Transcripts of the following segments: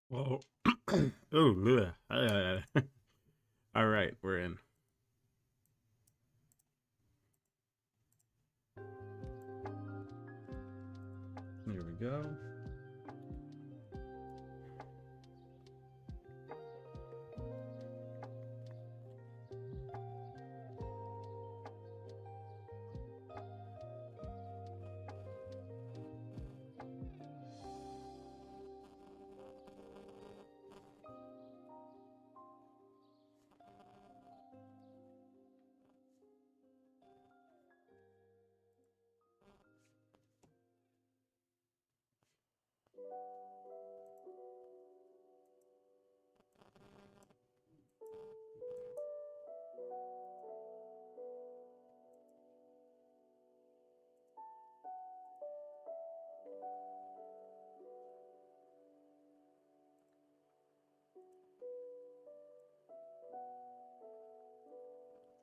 Well, oh, all right, we're in. Here we go.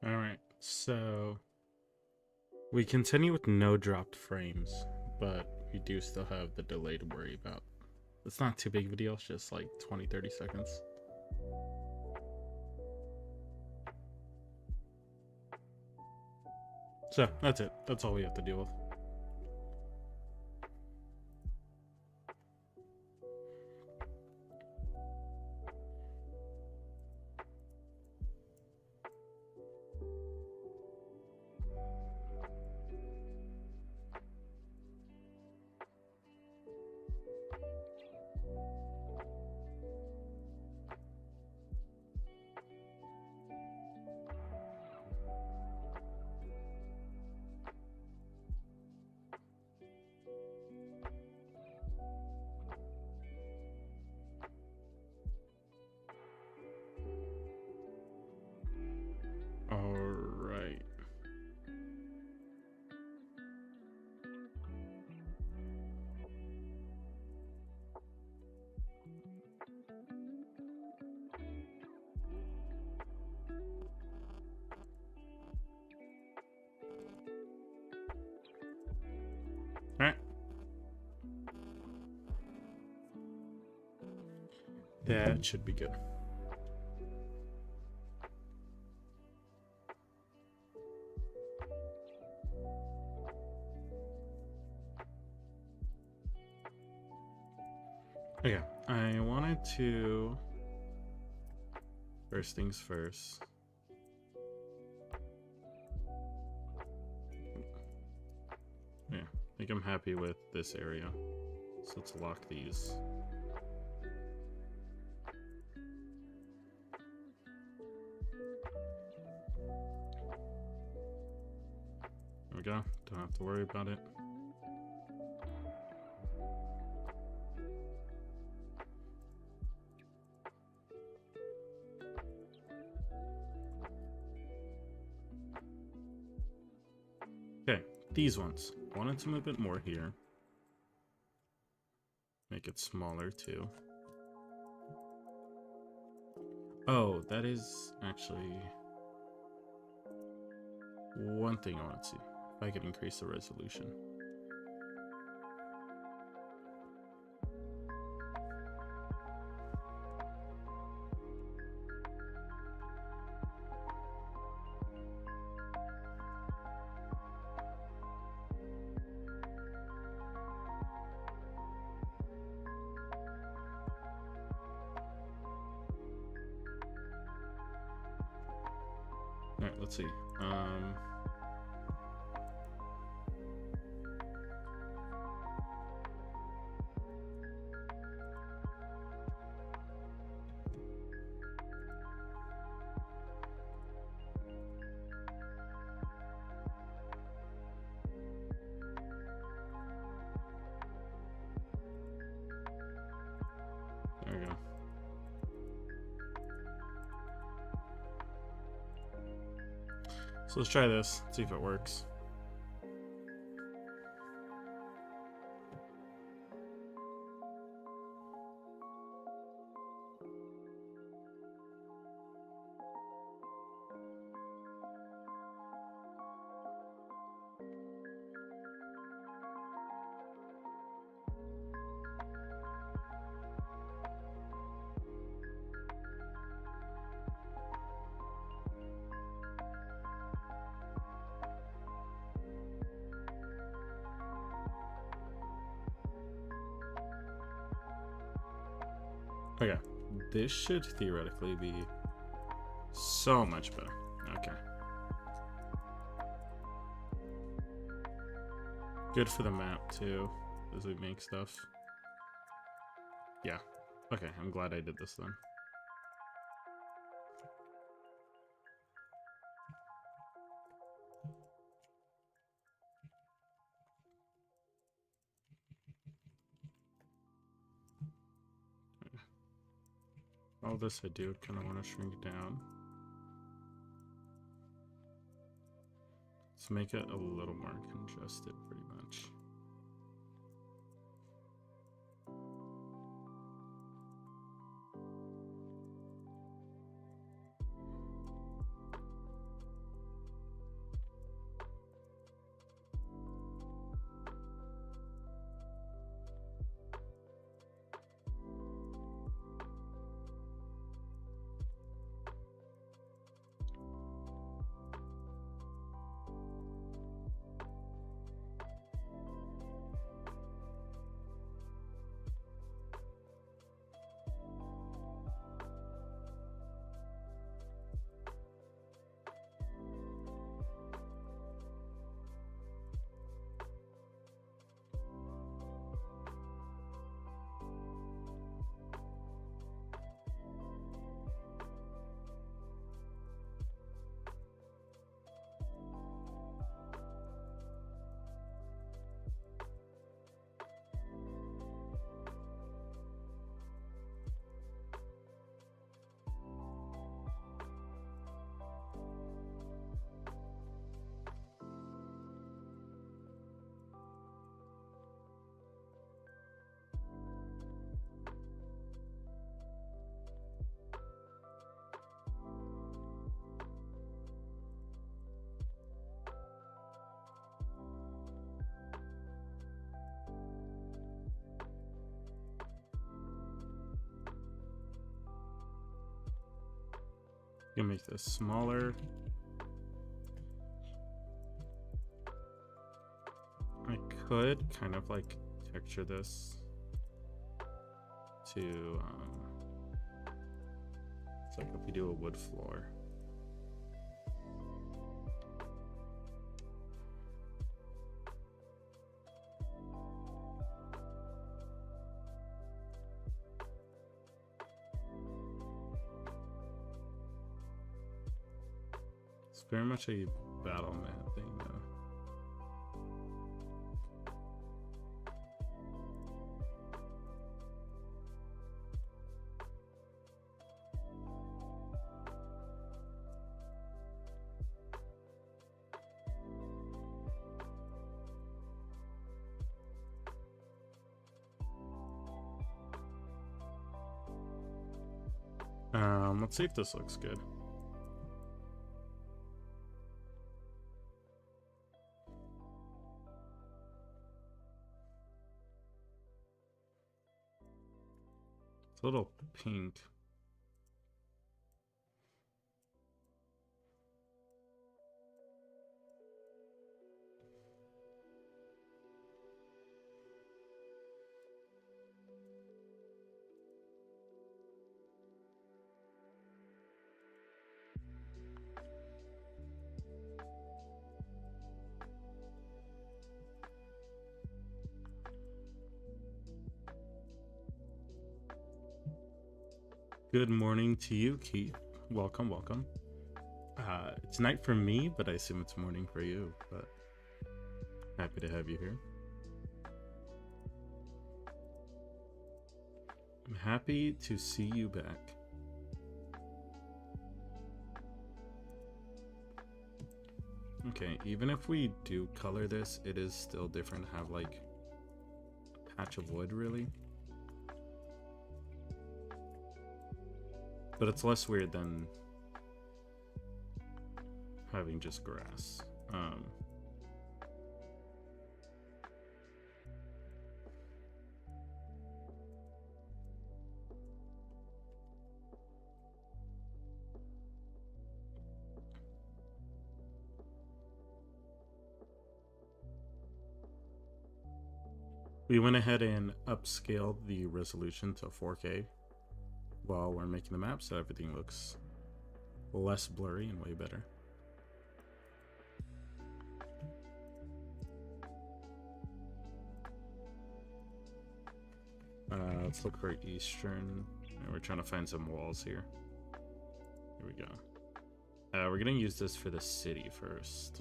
All right, so we continue with no dropped frames, but we do still have the delay to worry about. It's not too big of a deal, it's just like 20-30 seconds. So that's it. That's all we have to deal with. All right. All right. That should be good. Okay, I wanted to first things first. Yeah, I think I'm happy with this area. So let's lock these. There we go. Don't have to worry about it. Okay, these ones. Wanted to move it more here. Make it smaller too. Oh, that is actually one thing I want to see. If I could increase the resolution. Alright, let's see. There we go. So let's try this, see if it works. Okay, this should theoretically be so much better. Okay. Good for the map too, as we make stuff. Yeah. Okay, I'm glad I did this then. All this I do kind of want to shrink down. Let's make it a little more congested, pretty much. You can make this smaller. I could kind of like texture this to it's like if we do a wood floor. It's very much a battle mat thing though. Let's see if this looks good. It's a little pink. Good morning to you, Keith. Welcome, welcome. It's night for me, but I assume it's morning for you. But happy to have you here. I'm happy to see you back. Okay, even if we do color this, it is still different to have like a patch of wood, really. But it's less weird than having just grass. We went ahead and upscaled the resolution to 4K. while we're making the map so everything looks less blurry and way better. Let's look for eastern. And we're trying to find some walls here. Here we go. We're gonna use this for the city first.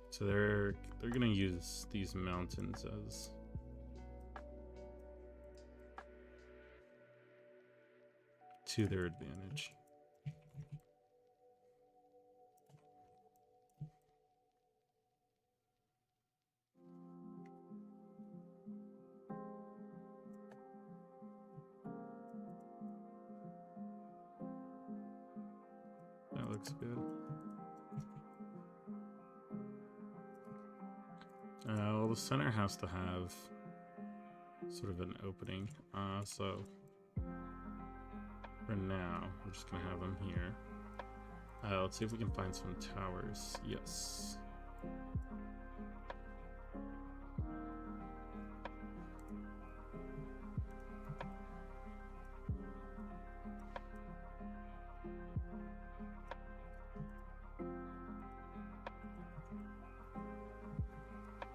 So they're gonna use these mountains as to their advantage. That looks good. Well, the center has to have sort of an opening. So for now, we're just gonna have them here. Let's see if we can find some towers. Yes.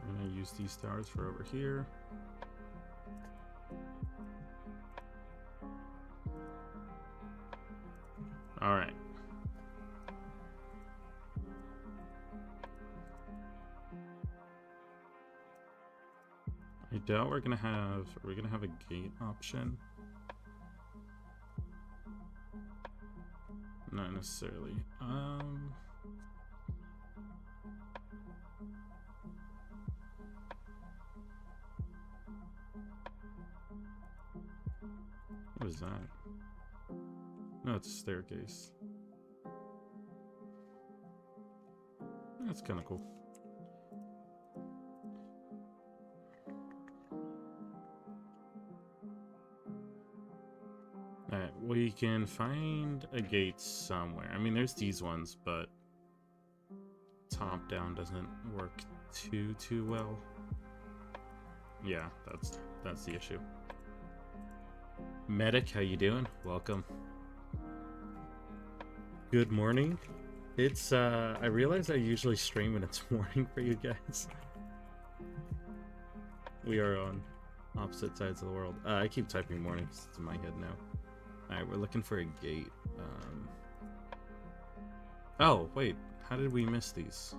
We're gonna use these towers for over here. All right. I doubt we're gonna have. Are we gonna have a gate option? Not necessarily. What is that? No, it's a staircase. That's kind of cool. Alright, we can find a gate somewhere. I mean, there's these ones, but top down doesn't work too well. Yeah, that's the issue. Medic, how you doing? Welcome. Good morning. It's I realize I usually stream when it's morning for you guys. We are on opposite sides of the world. I keep typing morning because it's in my head now. Alright, we're looking for a gate. Oh, wait. How did we miss these?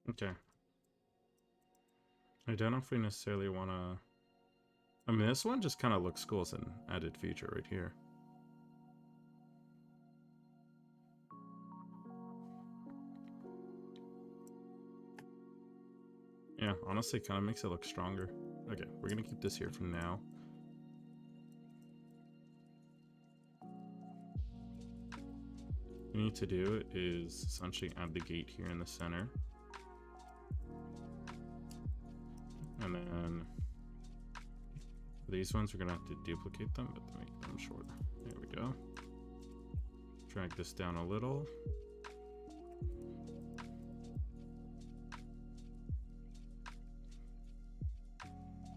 Okay. I don't know if we necessarily want to... I mean, this one just kind of looks cool as an added feature right here. Yeah, honestly, kind of makes it look stronger. Okay, we're going to keep this here for now. What we need to do is essentially add the gate here in the center. And then for these ones, we're going to have to duplicate them, but to make them shorter. There we go. Drag this down a little.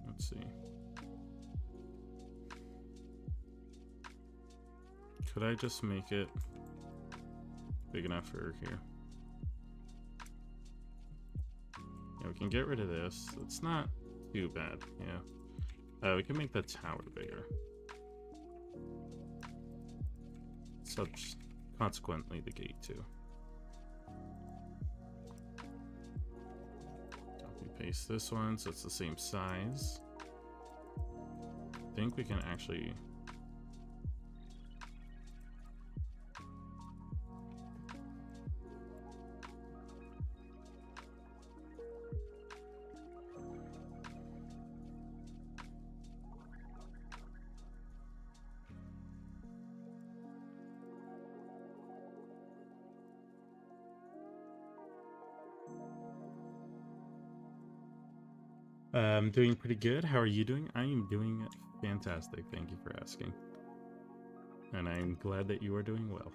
Let's see. Could I just make it big enough for here? Yeah, we can get rid of this. It's not too bad, yeah. We can make the tower bigger. Consequently, the gate too. Copy paste this one so it's the same size. I think we can actually... I'm doing pretty good. How are you doing? I am doing fantastic. Thank you for asking. And I'm glad that you are doing well.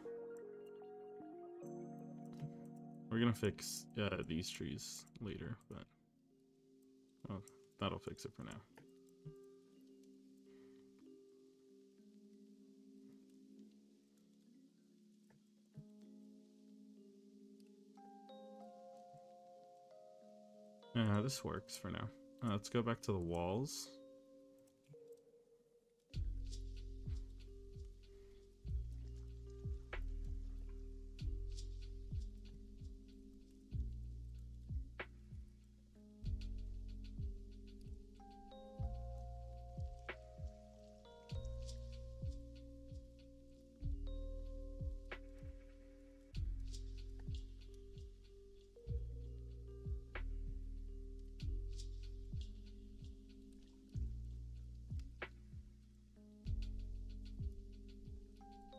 We're gonna fix these trees later, but well, that'll fix it for now. This works for now. Let's go back to the walls.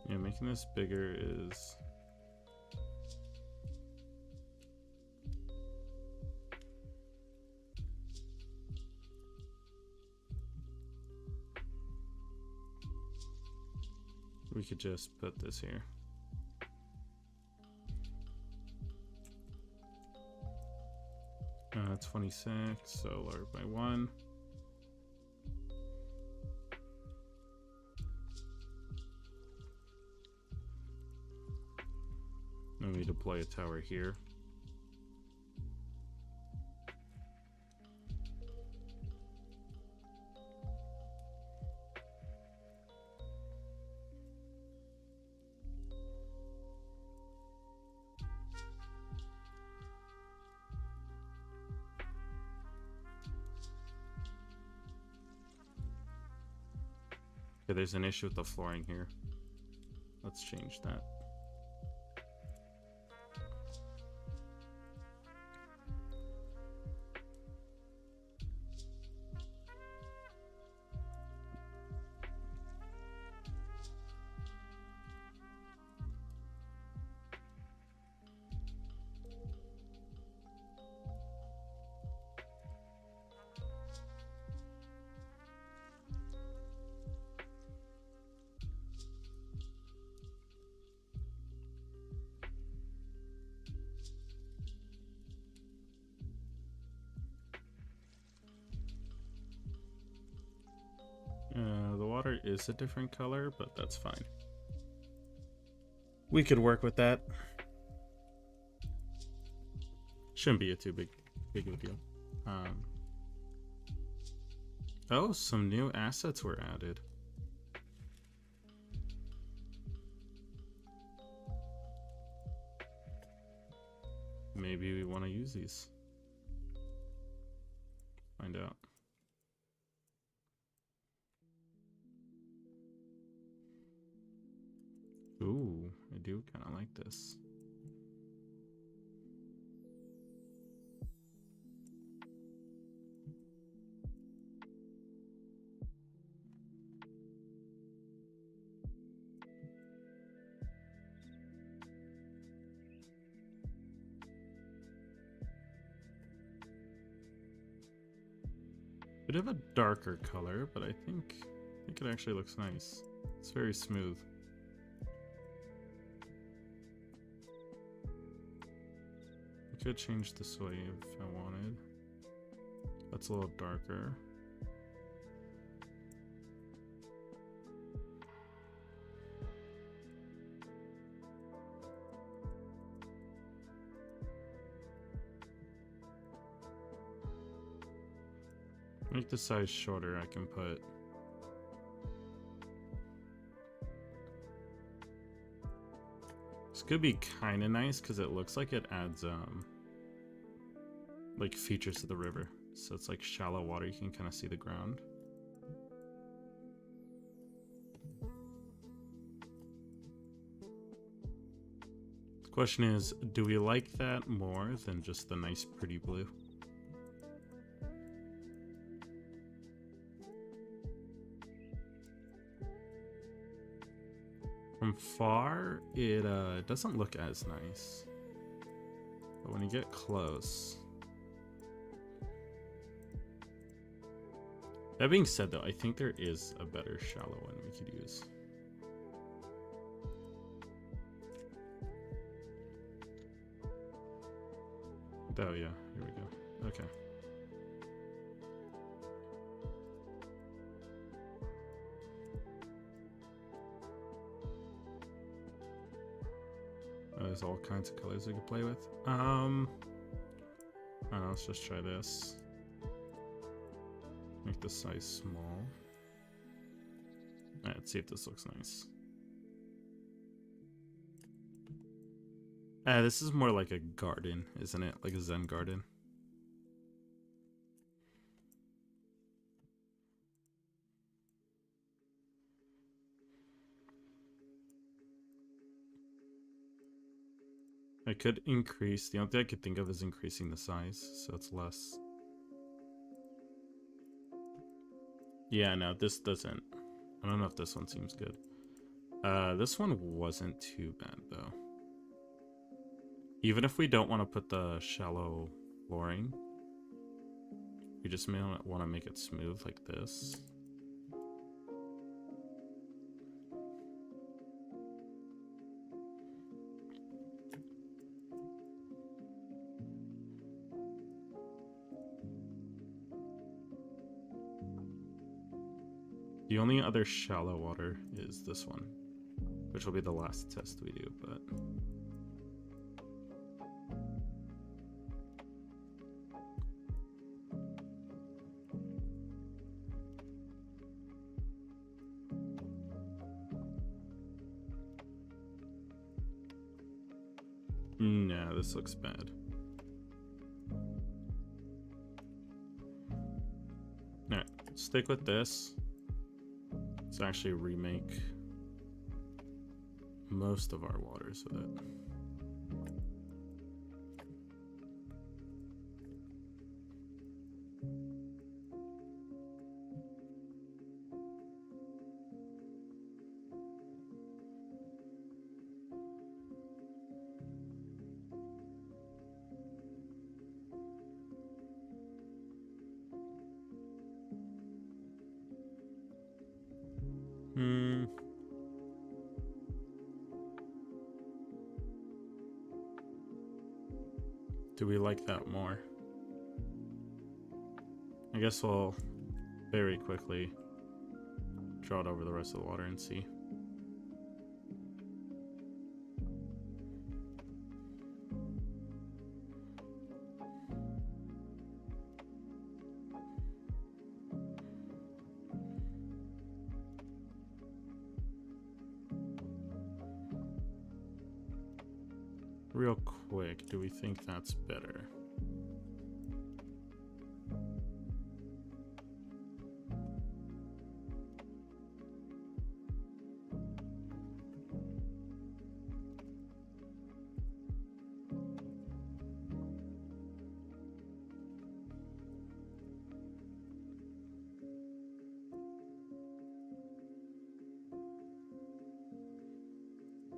Yeah, making this bigger is... We could just put this here. 26, so lower by 1. Then we deploy a tower here. Okay, there's an issue with the flooring here. Let's change that. The water is a different color, but that's fine. We could work with that. Shouldn't be a too big of a deal. Oh, some new assets were added. Maybe we want to use these. Find out. Ooh, I do kind of like this. Bit of a darker color, but I think it actually looks nice. It's very smooth. I could change this way if I wanted. That's a little darker. Make the size shorter. I can put this could be kind of nice because it looks like it adds like features to the river. So it's like shallow water, you can kind of see the ground. The question is, do we like that more than just the nice pretty blue? From far, it doesn't look as nice. But when you get close, That being said, though, I think there is a better shallow one we could use. Oh, yeah. Here we go. Okay. Oh, there's all kinds of colors we could play with. Let's just try this. Make the size small. Alright, let's see if this looks nice. This is more like a garden, isn't it? Like a Zen garden. I could increase, the only thing I could think of is increasing the size, so it's less. Yeah, no, this doesn't. I don't know if this one seems good. This one wasn't too bad, though. Even if we don't want to put the shallow flooring, we just may want to make it smooth like this. The only other shallow water is this one, which will be the last test we do, but... No, this looks bad. Alright, stick with this. Let's actually remake most of our waters with it. Do we like that more? I guess we'll very quickly draw it over the rest of the water and see. Real quick, do we think that's better?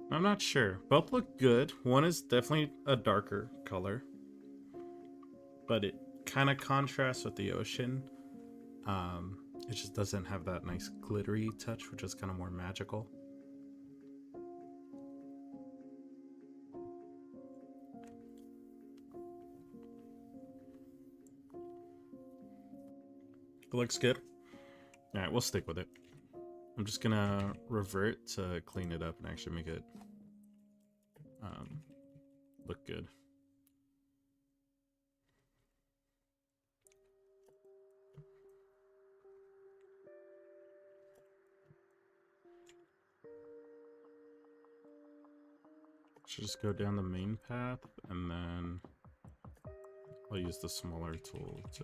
I'm not sure. Both look good. One is definitely a darker color, but it kind of contrasts with the ocean. It just doesn't have that nice glittery touch, which is kind of more magical. It looks good. All right, we'll stick with it. I'm just gonna revert to clean it up and actually make it look good. Should just go down the main path, and then I'll use the smaller tool to...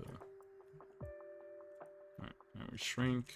Alright, now we shrink.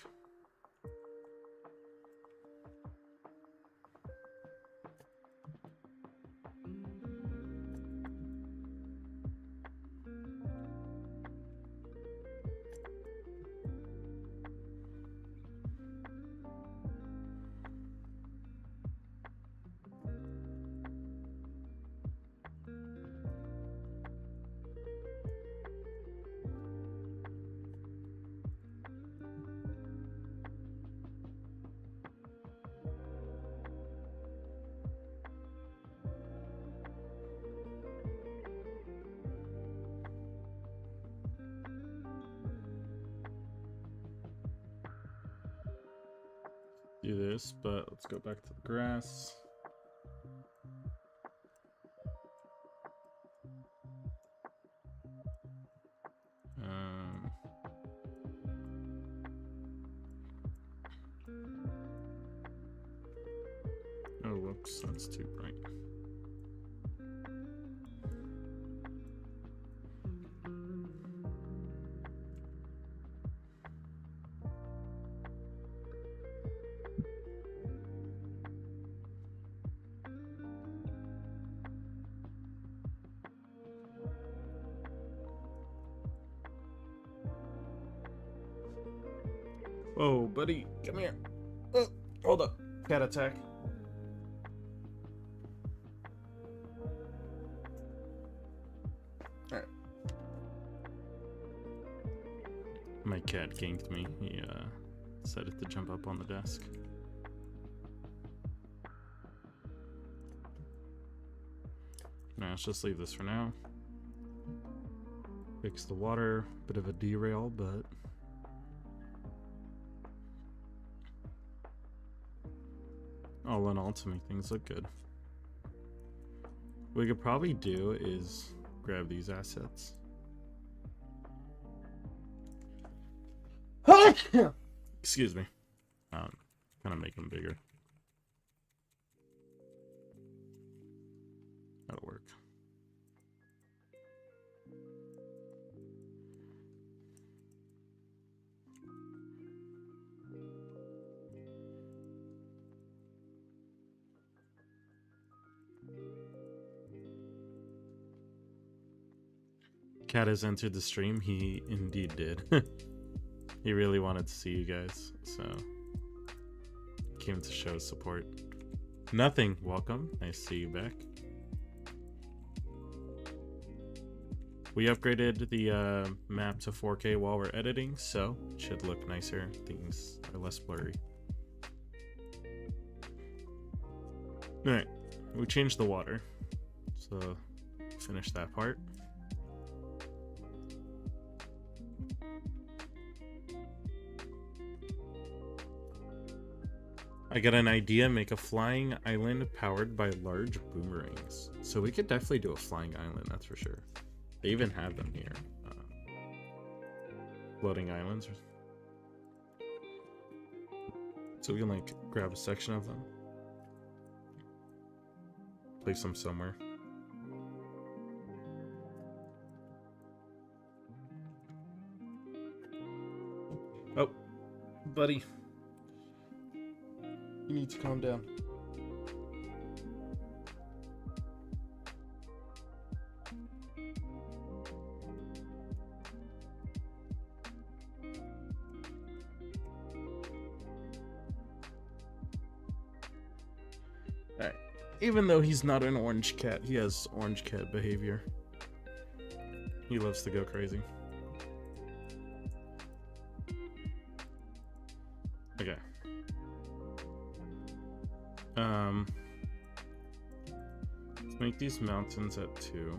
do this, but let's go back to the grass. Oh, whoops, that's too bright. Whoa, buddy, come here. Oh, hold up. Cat attack. Alright. My cat ganked me. He decided to jump up on the desk. Now let's just leave this for now. Fix the water. Bit of a derail, but all in all, to make things look good. What we could probably do is grab these assets. Excuse me. Kind of make them bigger. That'll work. Cat has entered the stream. He indeed did. He really wanted to see you guys, so came to show support. Nothing. Welcome. Nice to see you back. We upgraded the map to 4K while we're editing, so it should look nicer. Things are less blurry. Alright, we changed the water, so finish that part. I got an idea, make a flying island powered by large boomerangs. So we could definitely do a flying island, that's for sure. They even have them here. Floating islands. So we can like grab a section of them. Place them somewhere. Oh, buddy. You need to calm down. Alright. Even though he's not an orange cat, he has orange cat behavior. He loves to go crazy. Okay. Let's make these mountains at 2.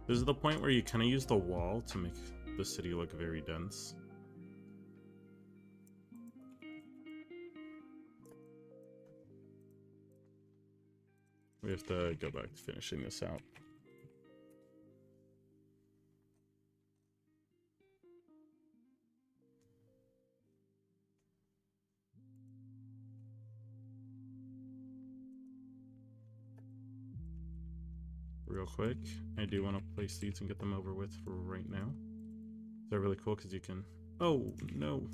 This is the point where you kind of use the wall to make the city look very dense. We have to go back to finishing this out. Real quick, I do want to place these and get them over with for right now. They're really cool because you can... Oh, no.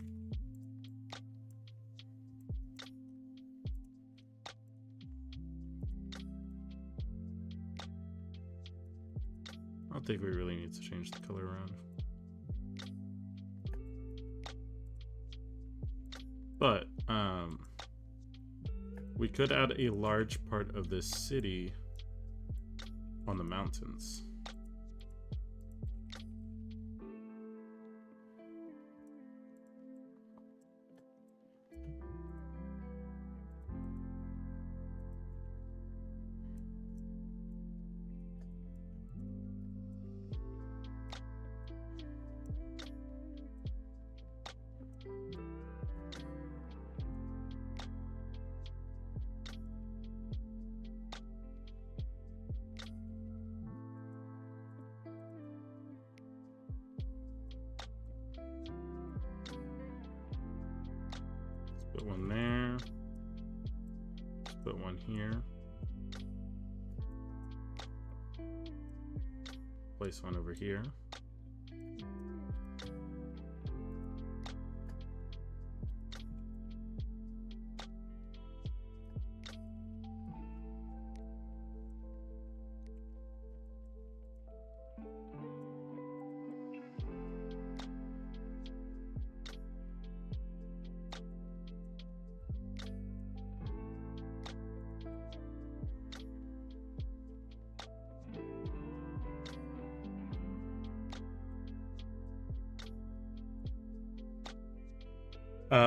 I don't think we really need to change the color around. But, we could add a large part of this city on the mountains. Put one there. Put one here. Place one over here.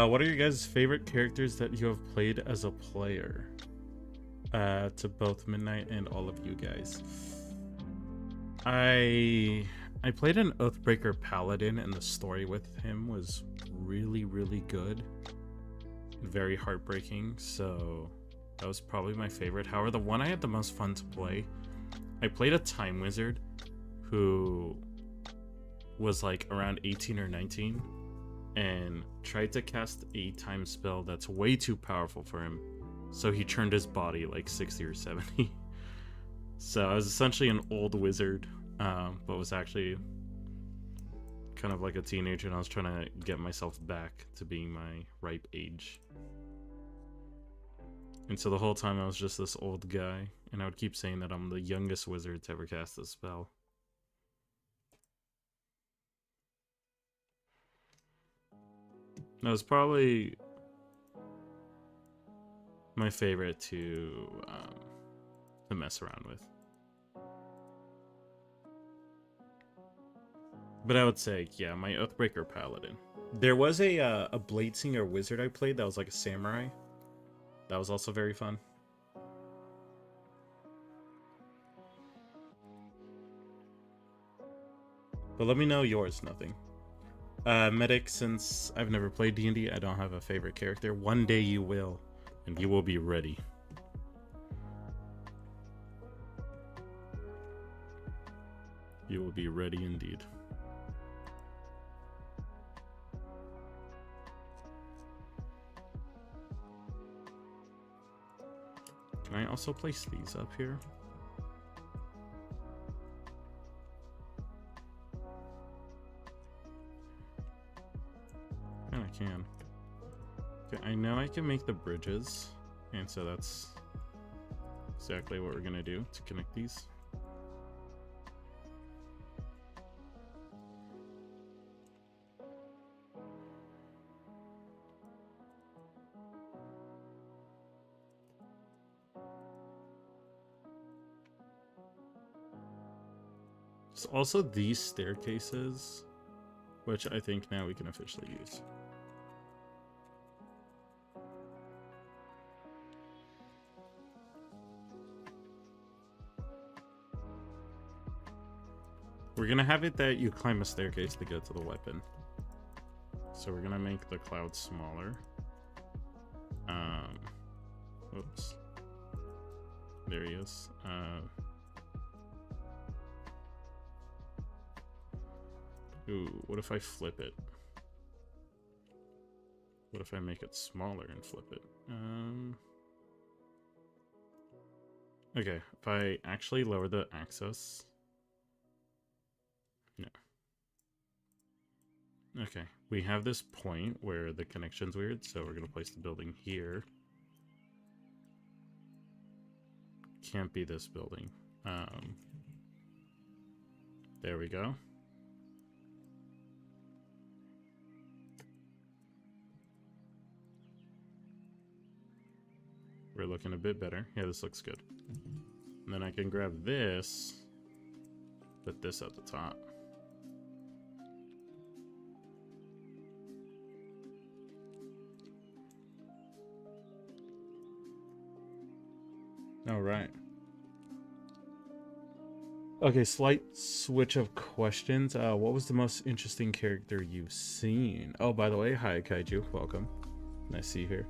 What are your guys' favorite characters that you have played as a player? To both Midnight and all of you guys. I played an Oathbreaker Paladin, and the story with him was really, really good. Very heartbreaking, so that was probably my favorite. However, the one I had the most fun to play, I played a Time Wizard who was like around 18 or 19 and tried to cast a time spell that's way too powerful for him. So he turned his body like 60 or 70. So I was essentially an old wizard, but was actually kind of like a teenager, and I was trying to get myself back to being my ripe age. And so the whole time I was just this old guy, and I would keep saying that I'm the youngest wizard to ever cast this spell. That was probably my favorite to mess around with. But I would say, yeah, my Oathbreaker Paladin. There was a Bladesinger wizard I played that was like a samurai. That was also very fun. But let me know yours, nothing. Medic, since I've never played D&D, I don't have a favorite character. One day you will, and you will be ready. You will be ready indeed. Can I also place these up here? And I can. Okay, I know I can make the bridges, and so that's exactly what we're gonna do to connect these. There's also these staircases, which I think now we can officially use. We're gonna have it that you climb a staircase to get to the weapon. So we're gonna make the cloud smaller. Oops. There he is. Ooh, what if I flip it? What if I make it smaller and flip it? Okay, if I actually lower the axis. No. Okay, we have this point where the connection's weird, so we're gonna place the building here. Can't be this building. There we go. We're looking a bit better. Yeah, this looks good. And then I can grab this, put this at the top. All right. Okay, slight switch of questions. What was the most interesting character you've seen? Oh, by the way, hi Kaiju, welcome. Nice to see you here.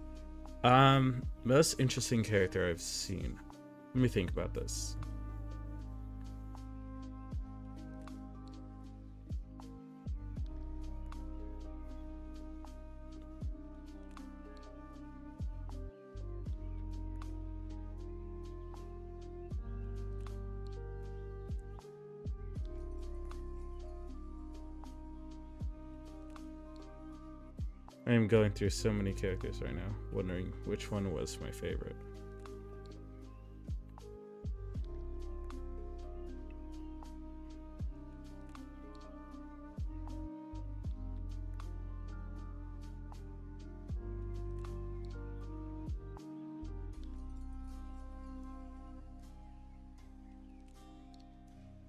Most interesting character I've seen. Let me think about this. I am going through so many characters right now, wondering which one was my favorite.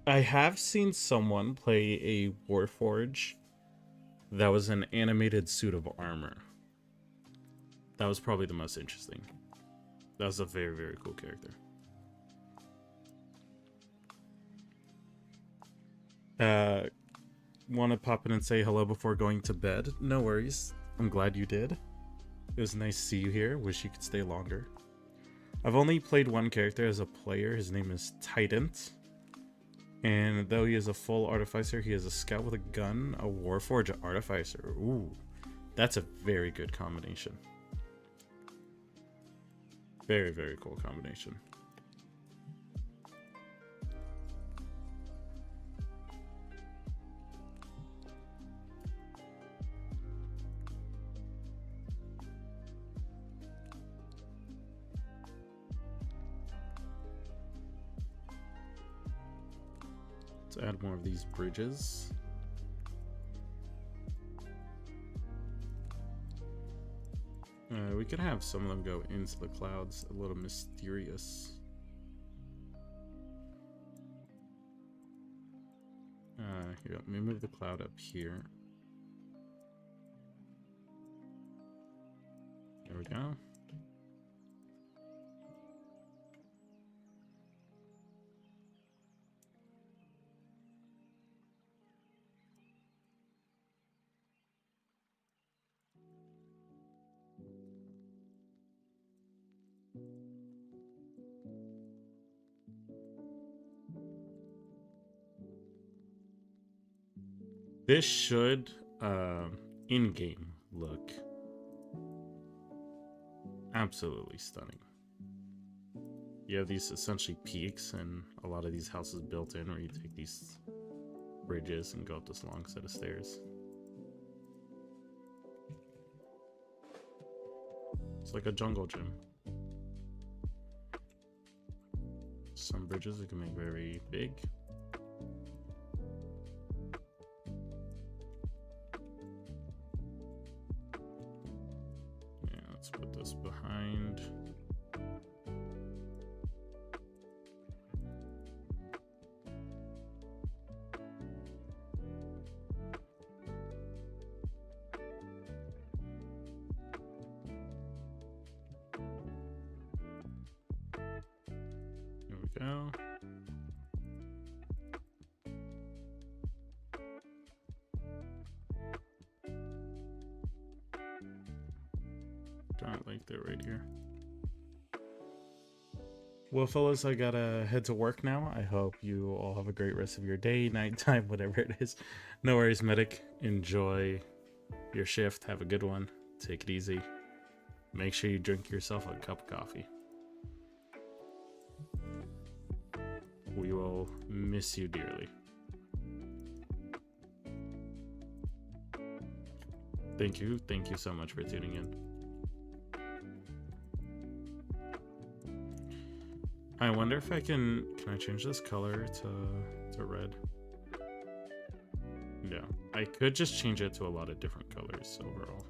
I have seen someone play a Warforge that was an animated suit of armor. That was probably the most interesting. That was a very, very cool character. Want to pop in and say hello before going to bed? No worries. I'm glad you did. It was nice to see you here. Wish you could stay longer. I've only played one character as a player. His name is Tident. And though he is a full artificer, he is a scout with a gun, a warforged artificer. Ooh, that's a very good combination. Very, very cool combination. Let's add more of these bridges. We could have some of them go into the clouds, a little mysterious. Here, let me move the cloud up here. There we go. This should, in-game look absolutely stunning. You have these essentially peaks and a lot of these houses built in where you take these bridges and go up this long set of stairs. It's like a jungle gym. Some bridges you can make very big. Let's put this behind. Here we go. Giant lake there right here. Well, fellas, I gotta head to work now. I hope you all have a great rest of your day, nighttime, whatever it is. No worries, medic. Enjoy your shift. Have a good one. Take it easy. Make sure you drink yourself a cup of coffee. We will miss you dearly. Thank you. Thank you so much for tuning in. I wonder if I can I change this color to red? Yeah, I could just change it to a lot of different colors overall.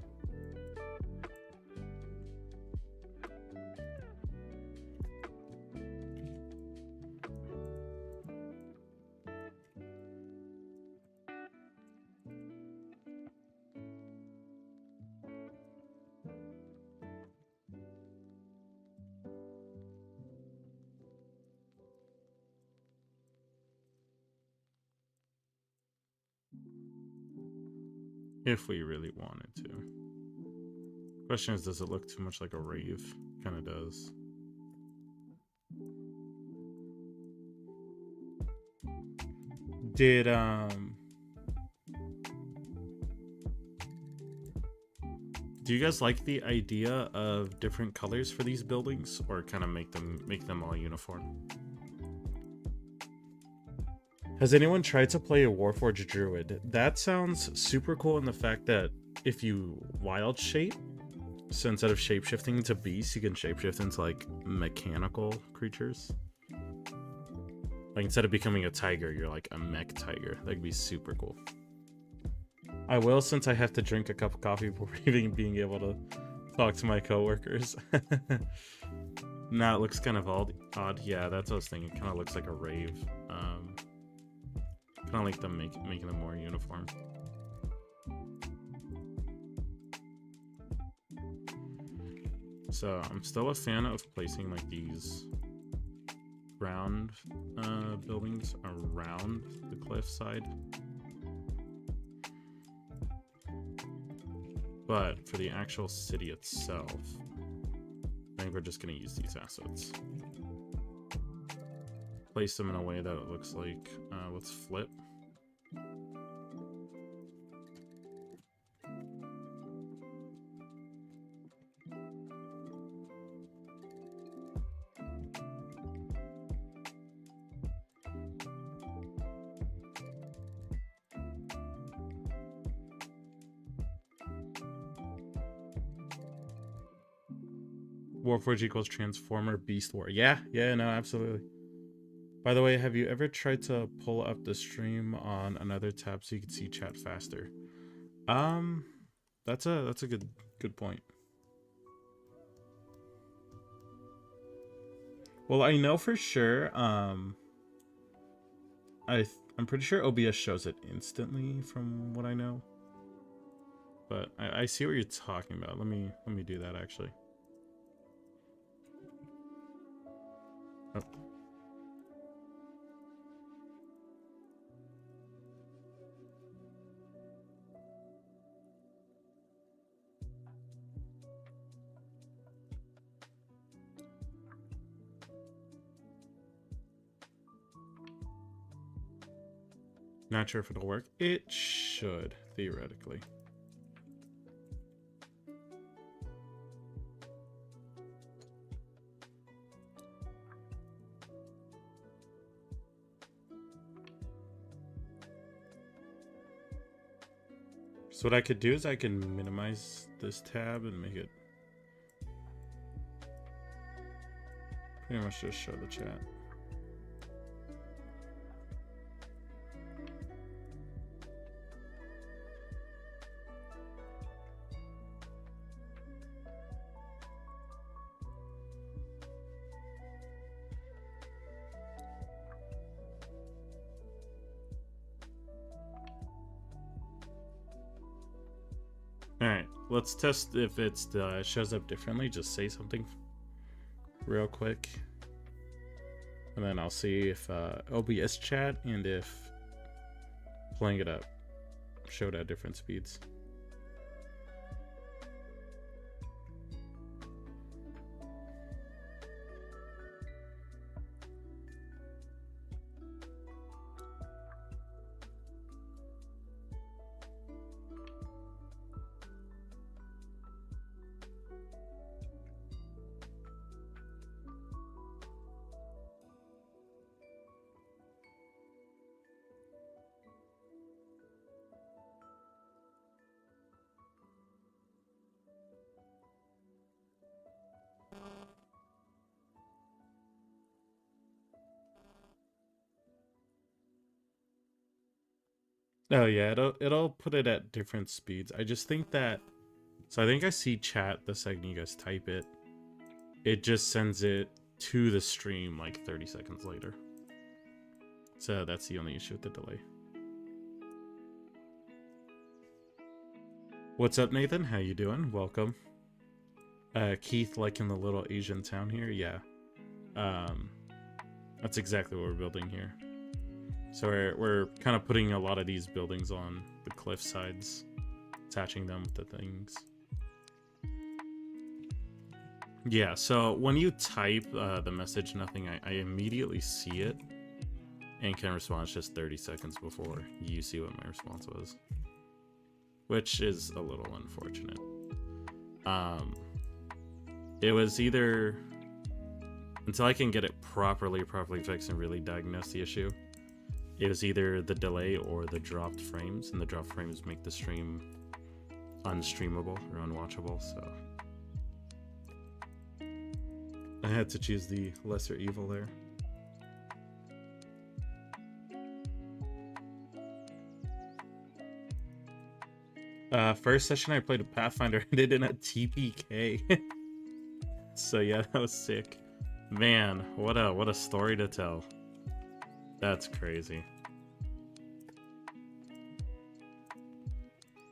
If we really wanted to. Question is, does it look too much like a rave? Kind of does. Did do you guys like the idea of different colors for these buildings, or kind of make them all uniform? Has anyone tried to play a Warforged Druid? That sounds super cool in the fact that if you wild shape, so instead of shapeshifting into beasts, you can shapeshift into like mechanical creatures. Like instead of becoming a tiger, you're like a mech tiger. That'd be super cool. I will, since I have to drink a cup of coffee before even being able to talk to my coworkers. Now it looks kind of odd. Yeah, that's what I was thinking. It kind of looks like a rave. Kind of like them making them more uniform. So I'm still a fan of placing like these round buildings around the cliff side. But for the actual city itself, I think we're just going to use these assets. Place them in a way that it looks like, let's flip. Warforged equals Transformer Beast War. Yeah, no, absolutely. By the way, have you ever tried to pull up the stream on another tab so you can see chat faster? That's a good point. Well, I know for sure, I'm pretty sure OBS shows it instantly from what I know. But I see what you're talking about. Let me do that actually. Oh. Not sure if it'll work. It should, theoretically. So what I could do is I can minimize this tab and make it pretty much just show the chat. Alright, let's test if it shows up differently. Just say something real quick. And then I'll see if OBS chat and if playing it up showed at different speeds. Oh yeah, it'll put it at different speeds. I just think that, so I think I see chat the second you guys type it. It just sends it to the stream like 30 seconds later. So that's the only issue with the delay. What's up, Nathan? How you doing? Welcome. Keith, like in the little Asian town here? Yeah. That's exactly what we're building here. So we're kind of putting a lot of these buildings on the cliff sides, attaching them with the things. Yeah, so when you type the message nothing, I immediately see it and can respond. It's just 30 seconds before you see what my response was, which is a little unfortunate. It was either, until I can get it properly fixed and really diagnose the issue, it was either the delay or the dropped frames, and the dropped frames make the stream unstreamable or unwatchable, so I had to choose the lesser evil there. First session I played a Pathfinder ended in a TPK. So yeah, that was sick. Man, what a story to tell. That's crazy.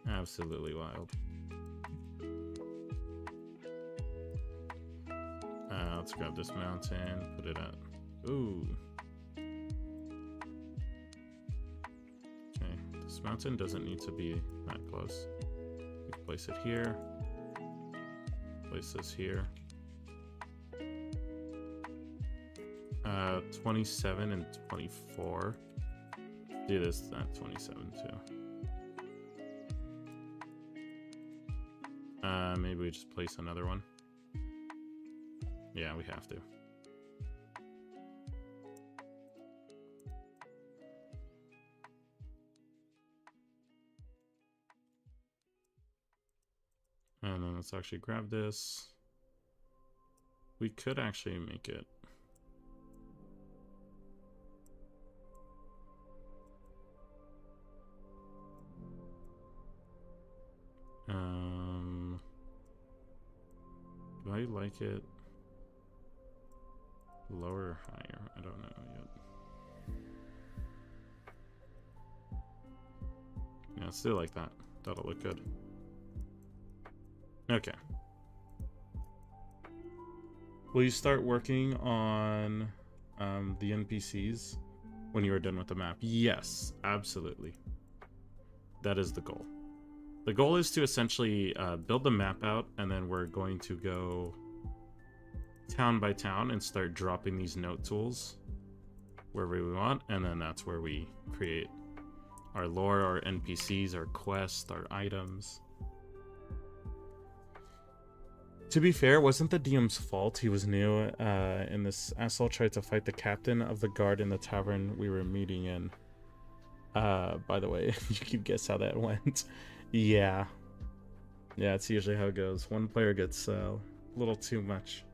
Absolutely wild. Let's grab this mountain, put it at... Ooh. Okay, this mountain doesn't need to be that close. We can place it here. Place this here. 27 and 24. Do this at 27 too. Maybe we just place another one. Yeah, we have to. And then let's actually grab this. We could actually make it. Do I like it lower or higher? I don't know yet. Yeah, still like that. That'll look good. Okay. Will you start working on the NPCs when you are done with the map? Yes, absolutely. That is the goal. The goal is to essentially build the map out, and then we're going to go town by town and start dropping these note tools wherever we want, and then that's where we create our lore, our NPCs, our quests, our items. To be fair, it wasn't the DM's fault. He was new, and this asshole tried to fight the captain of the guard in the tavern we were meeting in. By the way, you can guess how that went. Yeah. Yeah, it's usually how it goes. One player gets a little too much.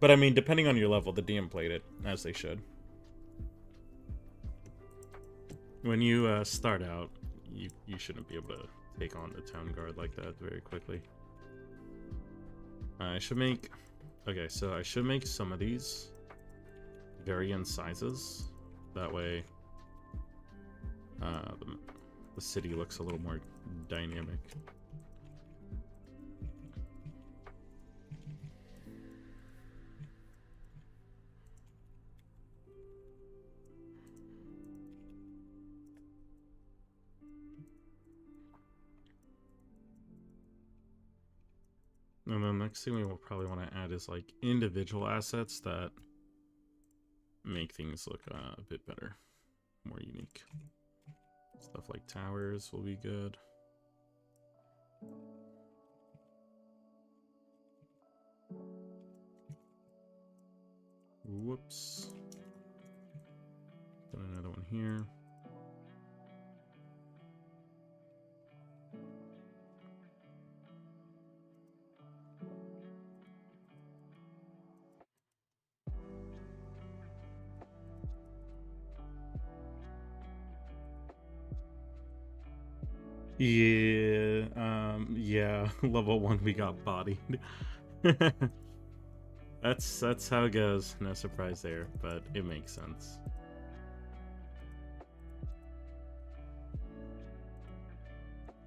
But I mean, depending on your level, the DM played it, as they should. When you start out, you shouldn't be able to take on the town guard like that very quickly. I should make... Okay, so I should make some of these varying sizes. That way, the city looks a little more dynamic. And then the next thing we will probably want to add is like individual assets that make things look a bit better, more unique. Stuff like towers will be good. Whoops. Put another one here. Yeah, level 1 we got bodied. That's how it goes. No surprise there, but it makes sense.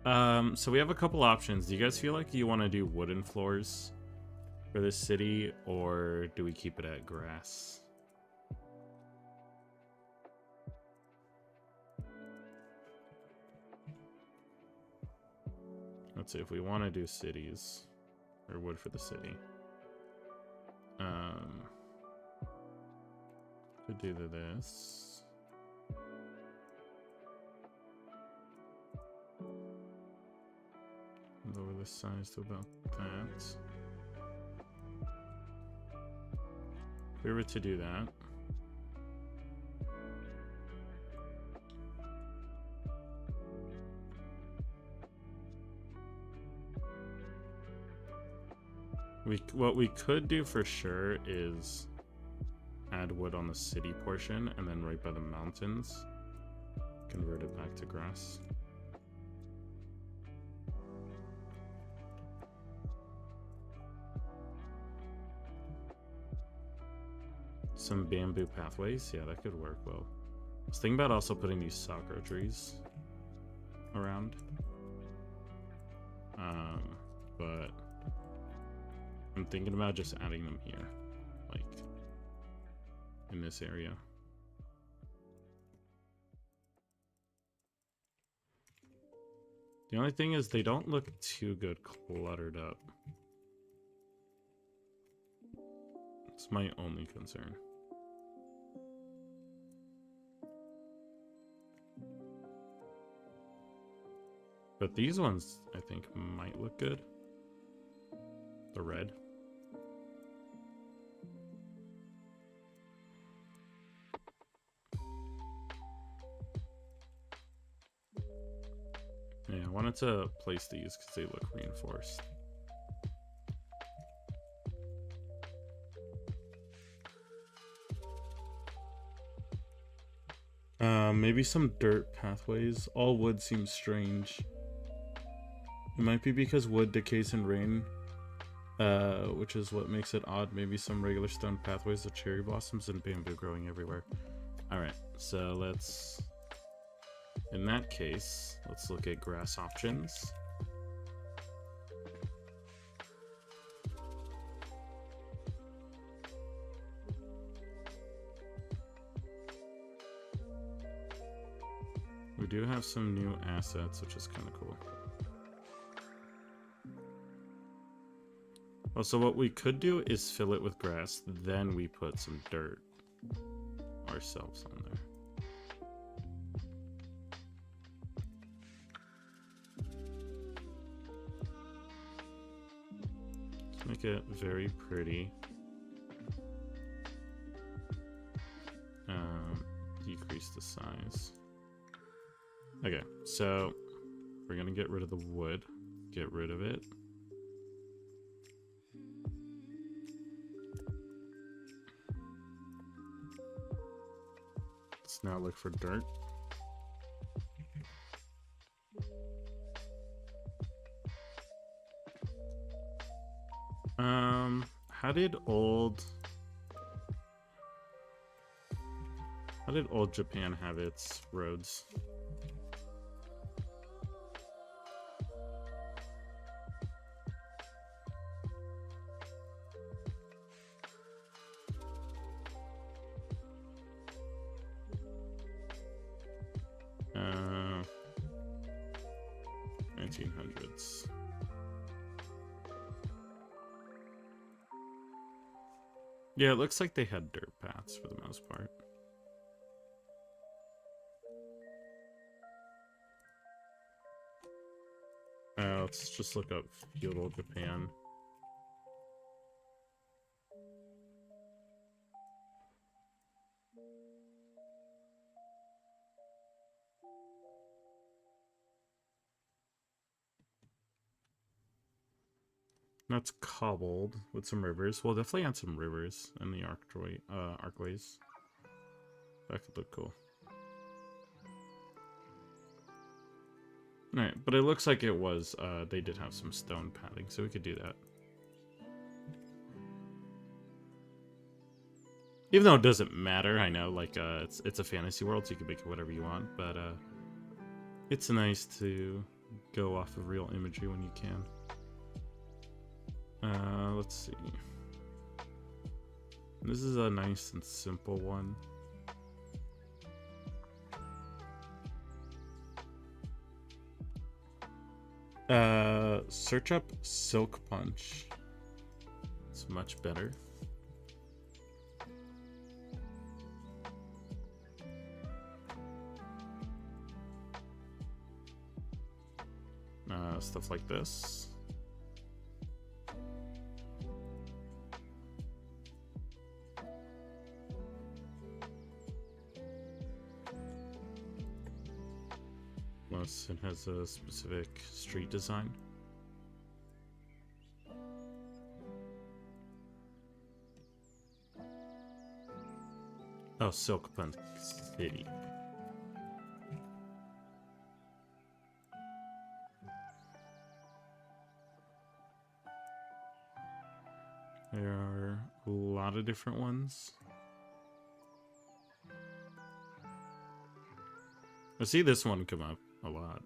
So we have a couple options. Do you guys feel like you want to do wooden floors for this city, or do we keep it at grass? Let's see if we want to do cities or wood for the city. Could do this. Lower the size to about that. If we were to do that, What we could do for sure is add wood on the city portion, and then right by the mountains, convert it back to grass. Some bamboo pathways, yeah, that could work well. I was thinking about also putting these sakura trees around. But I'm thinking about just adding them here, like in this area. The only thing is they don't look too good cluttered up. It's my only concern. But these ones, I think, might look good. The red. Yeah, I wanted to place these because they look reinforced. Maybe some dirt pathways. All wood seems strange. It might be because wood decays in rain, which is what makes it odd. Maybe some regular stone pathways with cherry blossoms and bamboo growing everywhere. Alright, so let's... in that case, let's look at grass options. We do have some new assets, which is kind of cool. Well, so what we could do is fill it with grass, then we put some dirt ourselves on there. Let's make it very pretty. Decrease the size. Okay, so we're gonna get rid of the wood. Get rid of it. Let's now look for dirt. How did old Japan have its roads? Uh, 1900s. Yeah, it looks like they had dirt paths for the most part. Let's just look up feudal Japan. That's cobbled with some rivers. We'll definitely add some rivers in the archways. That could look cool. Alright, but it looks like it was, they did have some stone padding, so we could do that. Even though it doesn't matter, I know, like, it's a fantasy world, so you can make it whatever you want, but, it's nice to go off of real imagery when you can. Let's see. This is a nice and simple one. Search up Silk Punch. It's much better. Stuff like this. Plus, it has a specific street design. Oh, Silkpunk City. There are a lot of different ones. I see this one come up a lot.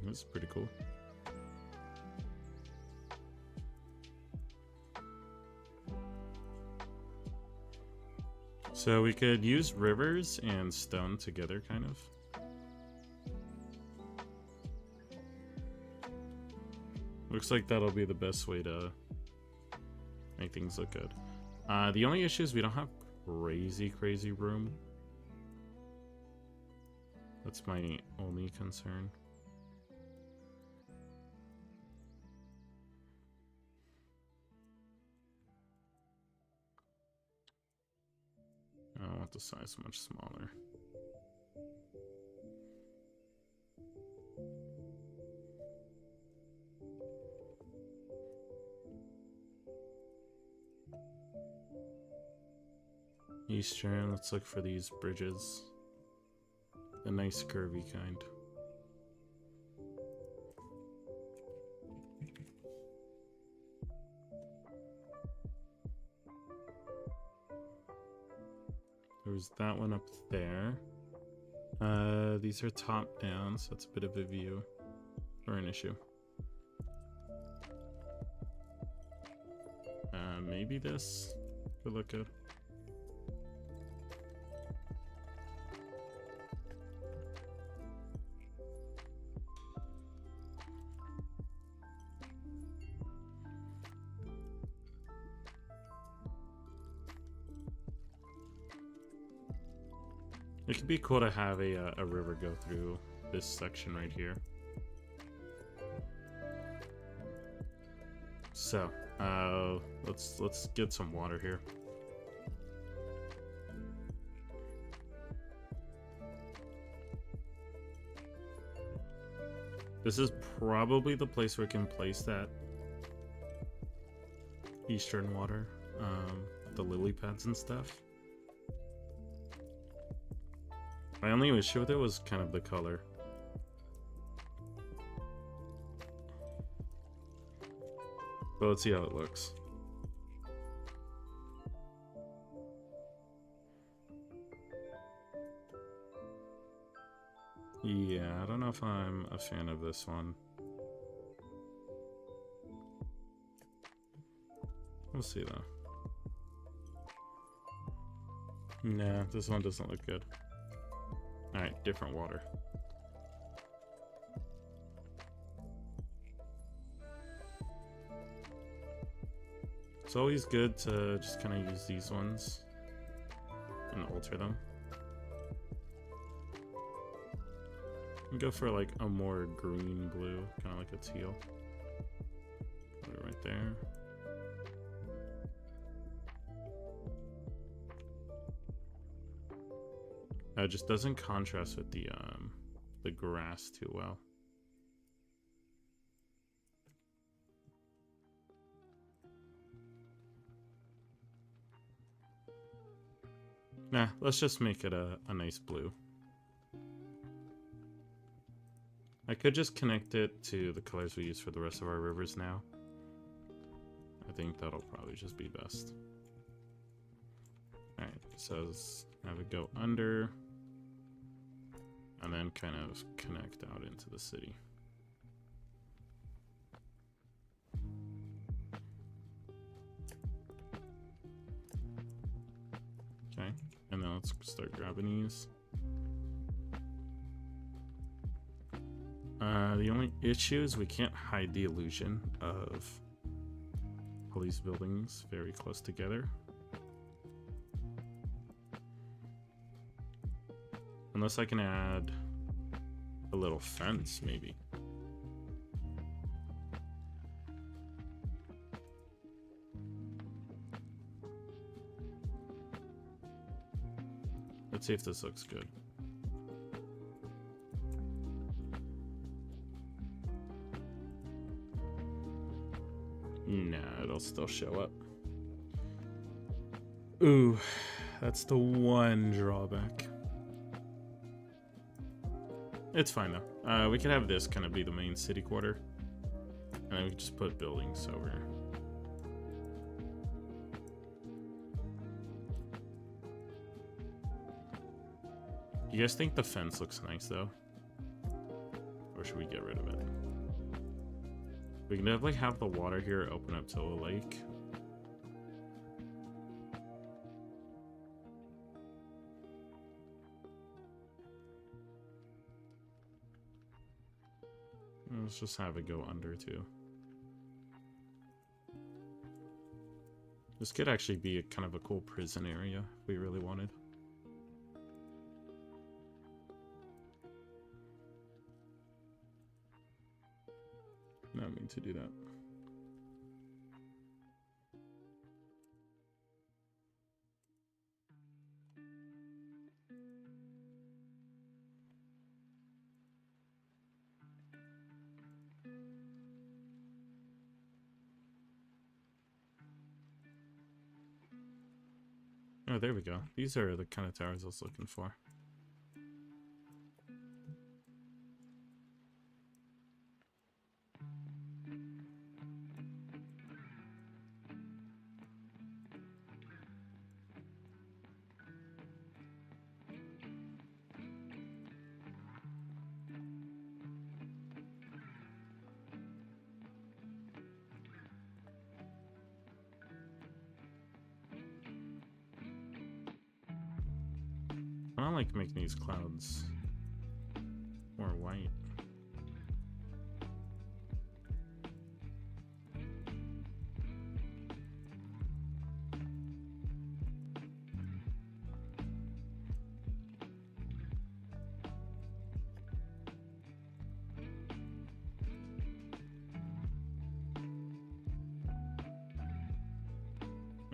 That's pretty cool. So we could use rivers and stone together, kind of. Looks like that'll be the best way to make things look good. The only issue is we don't have crazy room. That's my only concern. I don't want the size much smaller. Eastern, let's look for these bridges. The nice curvy kind. There's that one up there. These are top down, so that's a bit of a view or an issue. Maybe this could look good. It could be cool to have a river go through this section right here. So, let's get some water here. This is probably the place where we can place that eastern water, the lily pads and stuff. My only issue with it was kind of the color. But let's see how it looks. Yeah, I don't know if I'm a fan of this one. We'll see though. Nah, this one doesn't look good. Alright, different water. It's always good to just kind of use these ones and alter them. And go for like a more green blue, kind of like a teal. Put it right there. It just doesn't contrast with the grass too well. Nah, let's just make it a nice blue. I could just connect it to the colors we use for the rest of our rivers now. I think that'll probably just be best. Alright, so let's have it go under. And then kind of connect out into the city. Okay, and then let's start grabbing these. The only issue is we can't hide the illusion of all these buildings very close together. Unless I can add a little fence, maybe. Let's see if this looks good. Nah, it'll still show up. Ooh, that's the one drawback. It's fine though. We could have this kind of be the main city quarter. And then we could just put buildings over. You guys think the fence looks nice though? Or should we get rid of it? We can definitely have the water here open up to a lake. Let's just have it go under too. This could actually be a kind of a cool prison area if we really wanted. Not mean to do that. Oh, there we go. These are the kind of towers I was looking for. I don't like making these clouds more white.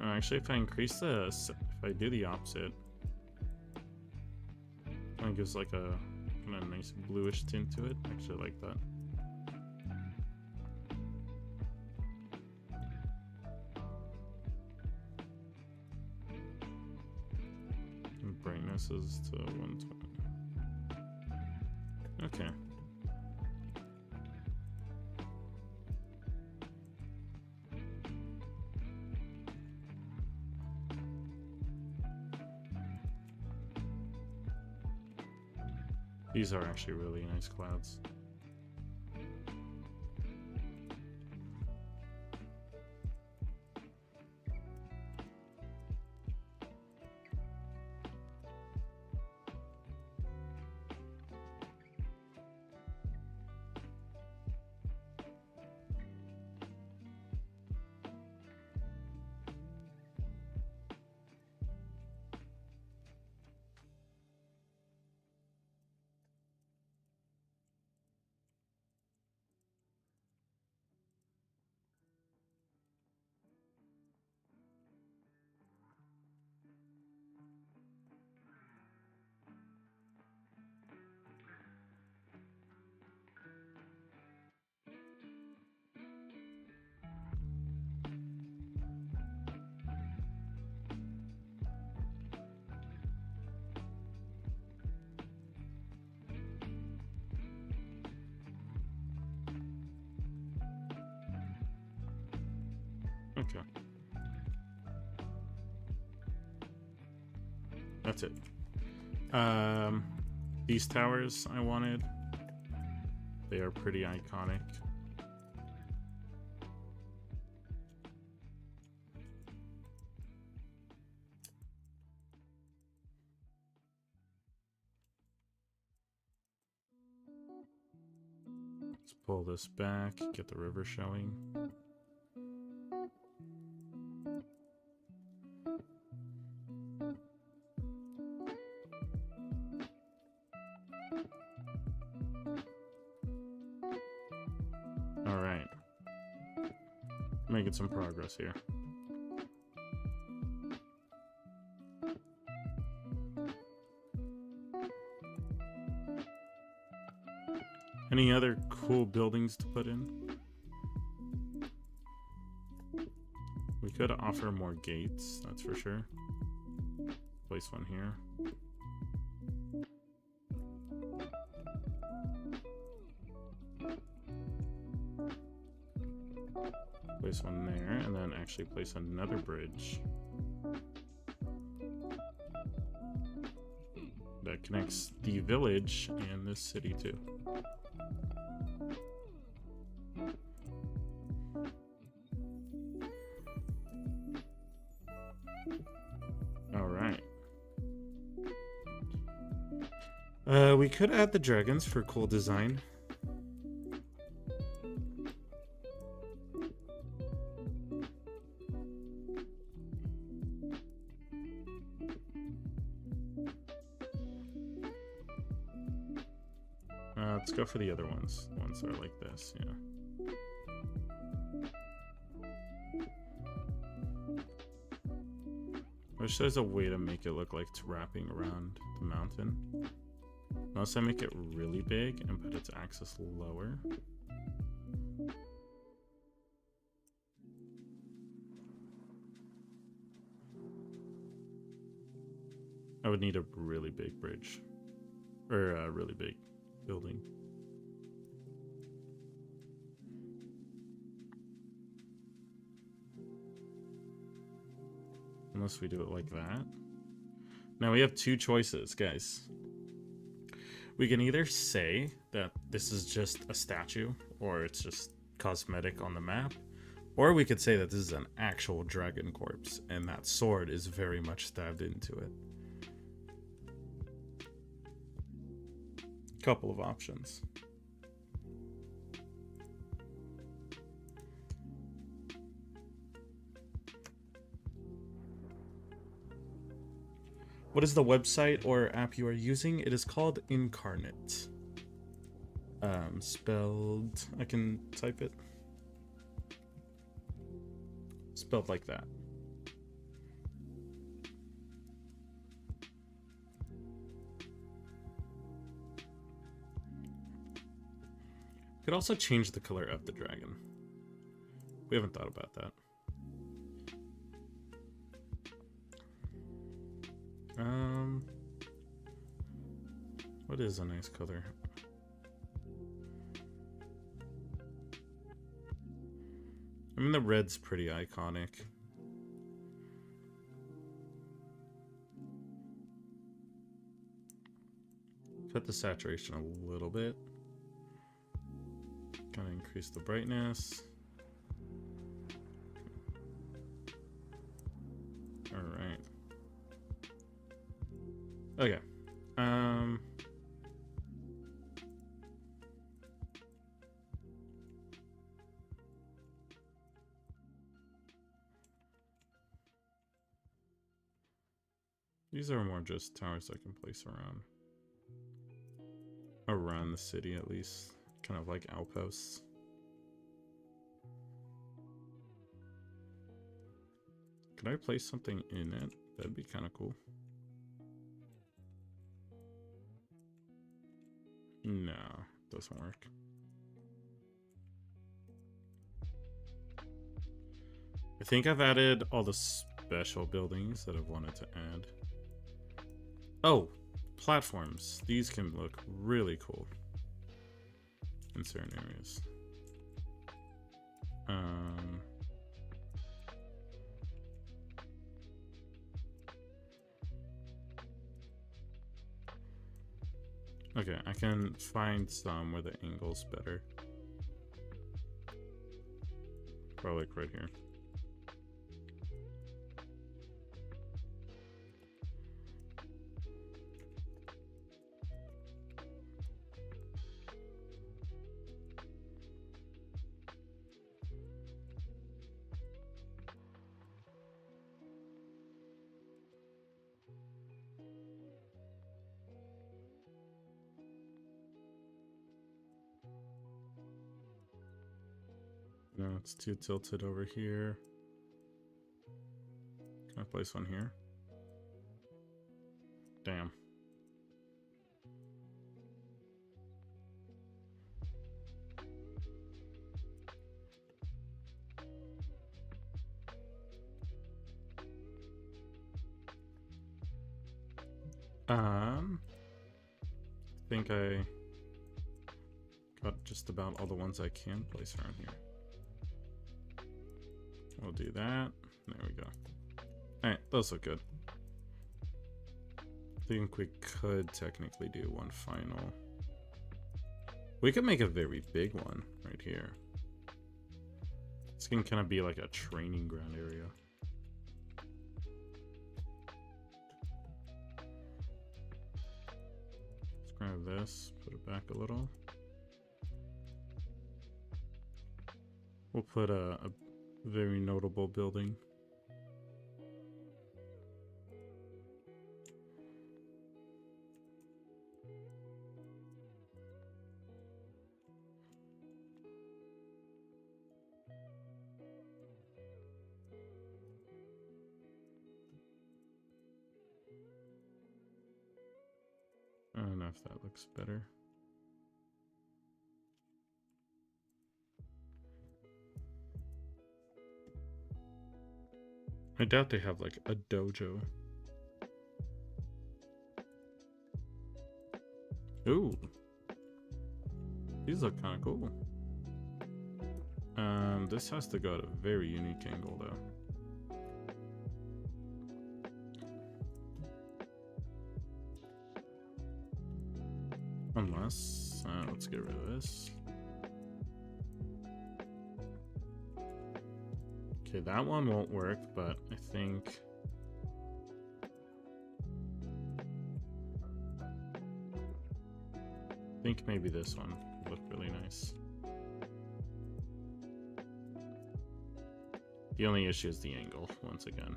Actually, if I increase this, if I do the opposite, it gives like a kind of nice bluish tint to it. I actually like that. And brightness is to 120. Okay. These are actually really nice clouds. Okay. That's it. These towers I wanted. They are pretty iconic. Let's pull this back, get the river showing. Alright. Making some progress here. Any other cool buildings to put in? We could offer more gates, that's for sure. Place one here. Place one there, and then actually place another bridge that connects the village and this city too. All right. We could add the dragons for cool design. Let's go for the other ones. The ones that are like this, yeah. Wish there's a way to make it look like it's wrapping around the mountain. Unless I make it really big and put its axis lower. I would need a really big bridge. Or a really big building. Unless we do it like that. Now we have two choices, guys. We can either say that this is just a statue, or it's just cosmetic on the map, or we could say that this is an actual dragon corpse, and that sword is very much stabbed into it. Couple of options. What is the website or app you are using? It is called Incarnate. Spelled, I can type it. Spelled like that. Could also change the color of the dragon. We haven't thought about that. What is a nice color? I mean, the red's pretty iconic. Cut the saturation a little bit. Kind of increase the brightness. All right. Okay. These are more just towers I can place around the city, at least. Kind of like outposts. Could I place something in it? That'd be kind of cool. No, doesn't work. I think I've added all the special buildings that I've wanted to add. Oh, platforms. These can look really cool in certain areas. Okay, I can find some where the angle's better. Probably like right here. No, it's too tilted over here. Can I place one here? Damn. I think I got just about all the ones I can place around here. We'll do that. There we go. Alright, those look good. I think we could technically do one final. We could make a very big one right here. This can kind of be like a training ground area. Let's grab this, put it back a little. We'll put a very notable building. I don't know if that looks better. I doubt they have like a dojo. Ooh. These look kind of cool. This has to go at a very unique angle though. Unless, let's get rid of this. Okay, that one won't work, but I think maybe this one would look really nice. The only issue is the angle, once again.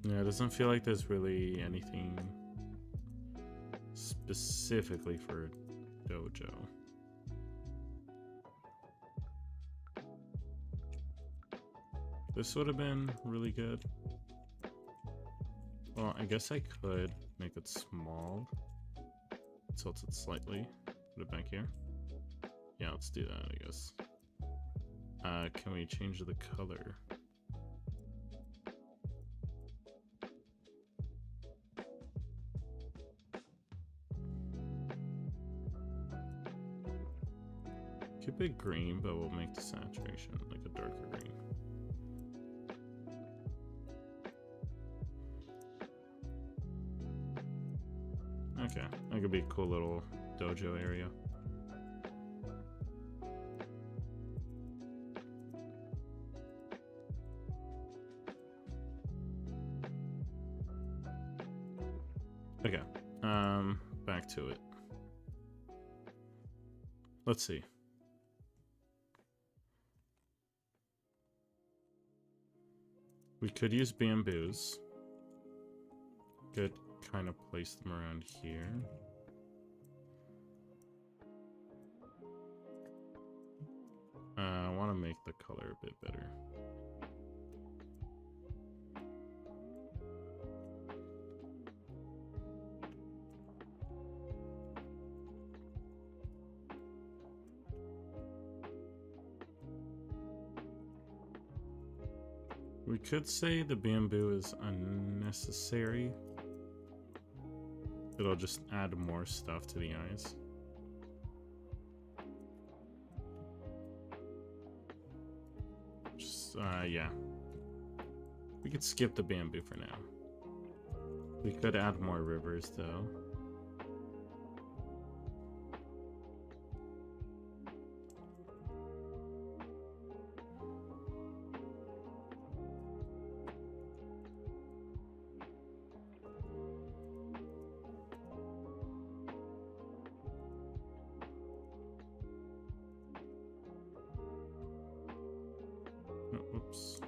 Yeah, it doesn't feel like there's really anything specifically for a dojo. This would have been really good. Well, I guess I could make it small. Tilt it slightly. Put it back here. Yeah, let's do that, I guess. Can we change the color? Keep it green, but we'll make the saturation like a darker green. Okay, that could be a cool little dojo area. Okay, back to it. Let's see. We could use bamboos. Could kind of place them around here. I want to make the color a bit better. We could say the bamboo is unnecessary. It'll just add more stuff to the eyes. Just, yeah. We could skip the bamboo for now. We could add more rivers, though. Oops.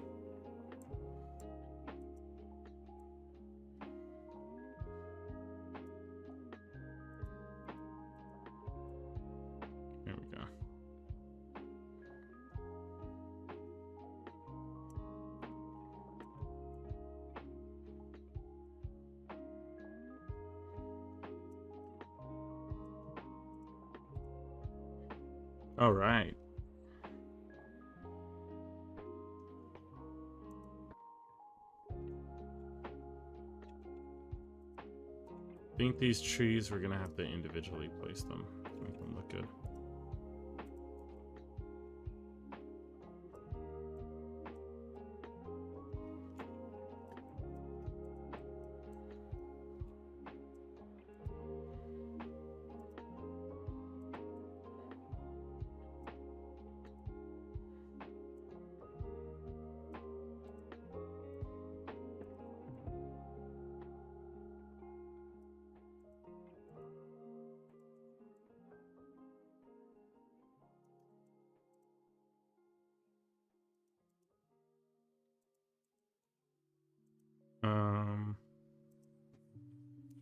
All right. I think these trees, we're gonna have to individually place them to make them look good.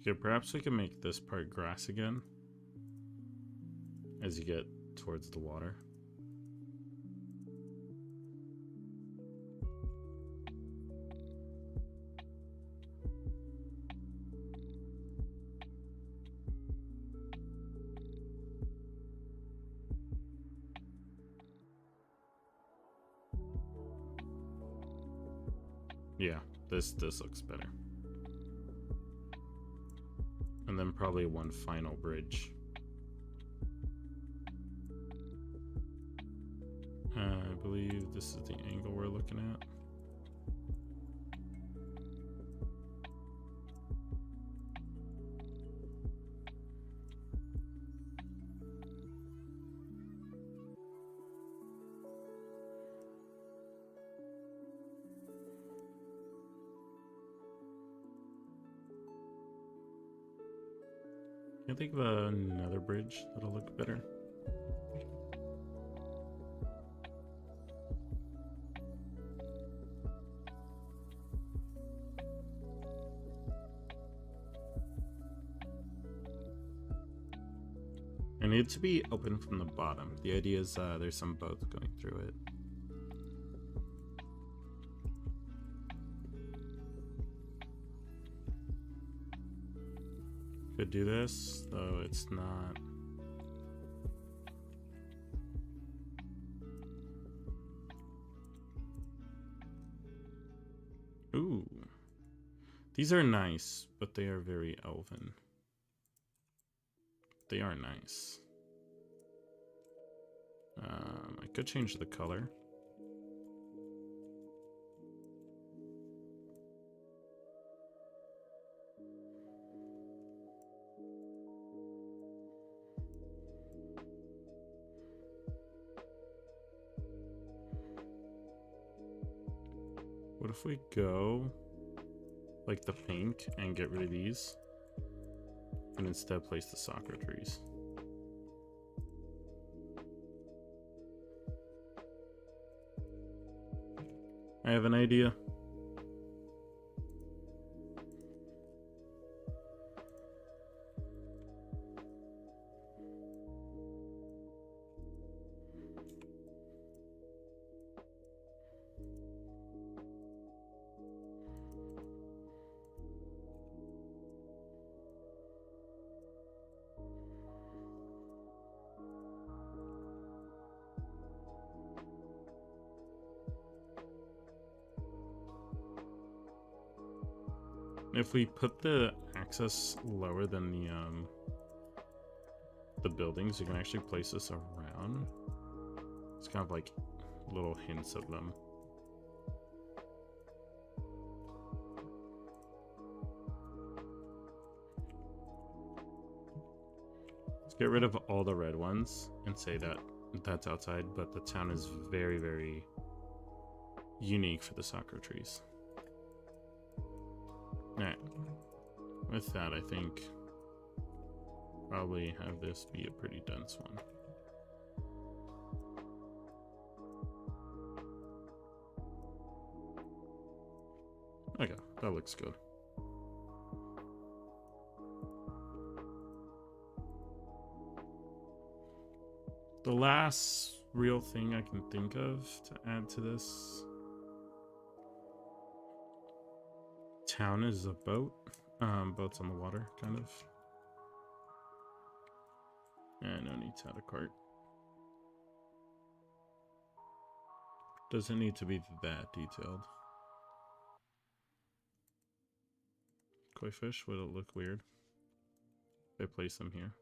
Okay, perhaps we can make this part grass again as you get towards the water. Yeah, this looks better. And then probably one final bridge. I believe this is the angle we're looking at. Can I think of another bridge that'll look better? It needs to be open from the bottom. The idea is there's some boats going through it. Could do this, though it's not. Ooh. These are nice, but they are very elven. They are nice. I could change the color. What if we go like the pink and get rid of these and instead place the sakura trees? I have an idea. If we put the access lower than the buildings, you can actually place this around. It's kind of like little hints of them. Let's get rid of all the red ones and say that that's outside, but the town is very, very unique for the sakura trees. Alright, with that, I think probably have this be a pretty dense one. Okay, that looks good. The last real thing I can think of to add to this town is a boat. Boats on the water, kind of. Yeah, no need to add a cart. Doesn't need to be that detailed. Koi fish, would it look weird if I place them here?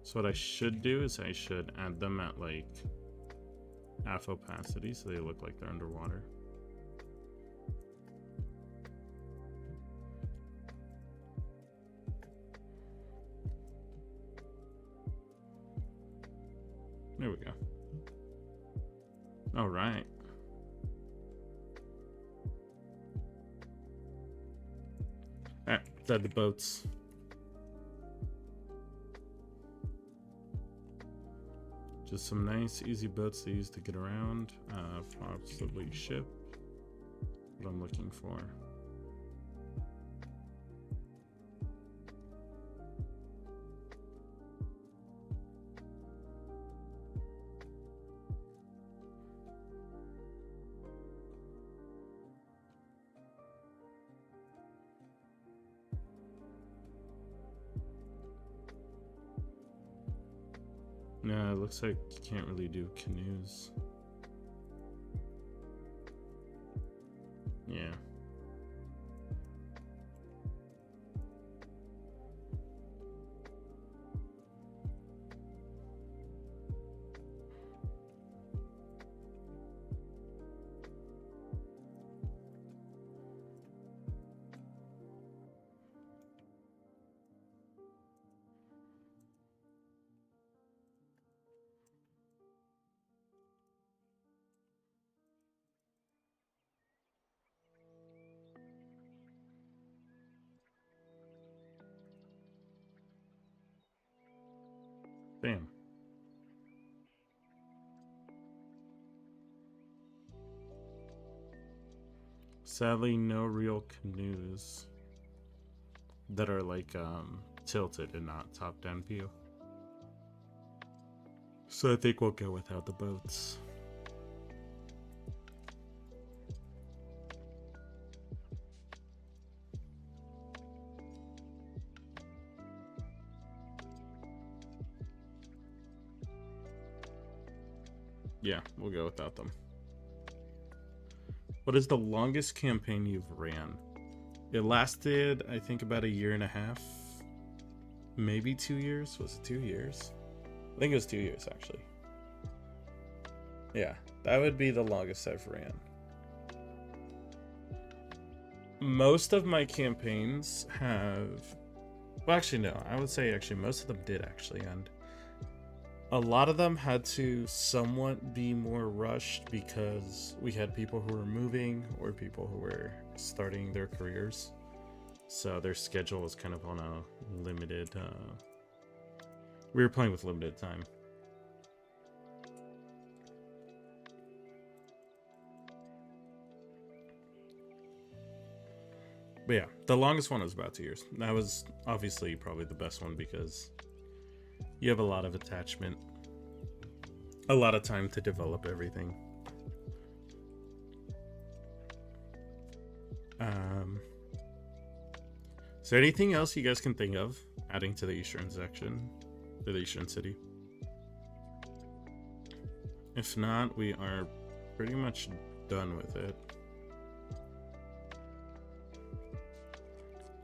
So what I should do is I should add them at like half opacity so they look like they're underwater. There we go. All right. All right, let's add the boats. Just some nice, easy boats to use to get around. Possibly ship. What I'm looking for. No, it looks like you can't really do canoes. Yeah. Bam. Sadly, no real canoes that are like tilted and not top-down view. So I think we'll go without the boats. Yeah, we'll go without them. What is the longest campaign you've ran? It lasted, I think, about 1.5 years. Maybe 2 years? Was it 2 years? I think it was 2 years, actually. Yeah, that would be the longest I've ran. Most of my campaigns have... Well, actually, no. I would say, actually, most of them did actually end. A lot of them had to somewhat be more rushed because we had people who were moving or people who were starting their careers. So their schedule was kind of on a limited... we were playing with limited time. But yeah, the longest one was about 2 years. That was obviously probably the best one because you have a lot of attachment, a lot of time to develop everything. Is there anything else you guys can think of adding to the Eastern section, to the Eastern city? If not, we are pretty much done with it.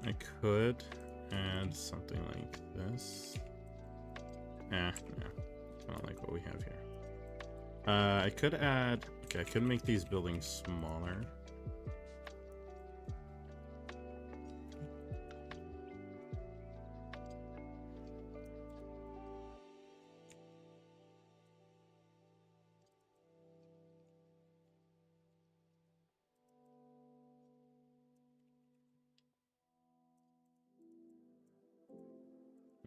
I could add something like this. No, I don't like what we have here. I could add, okay, I could make these buildings smaller.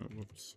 Oh, whoops.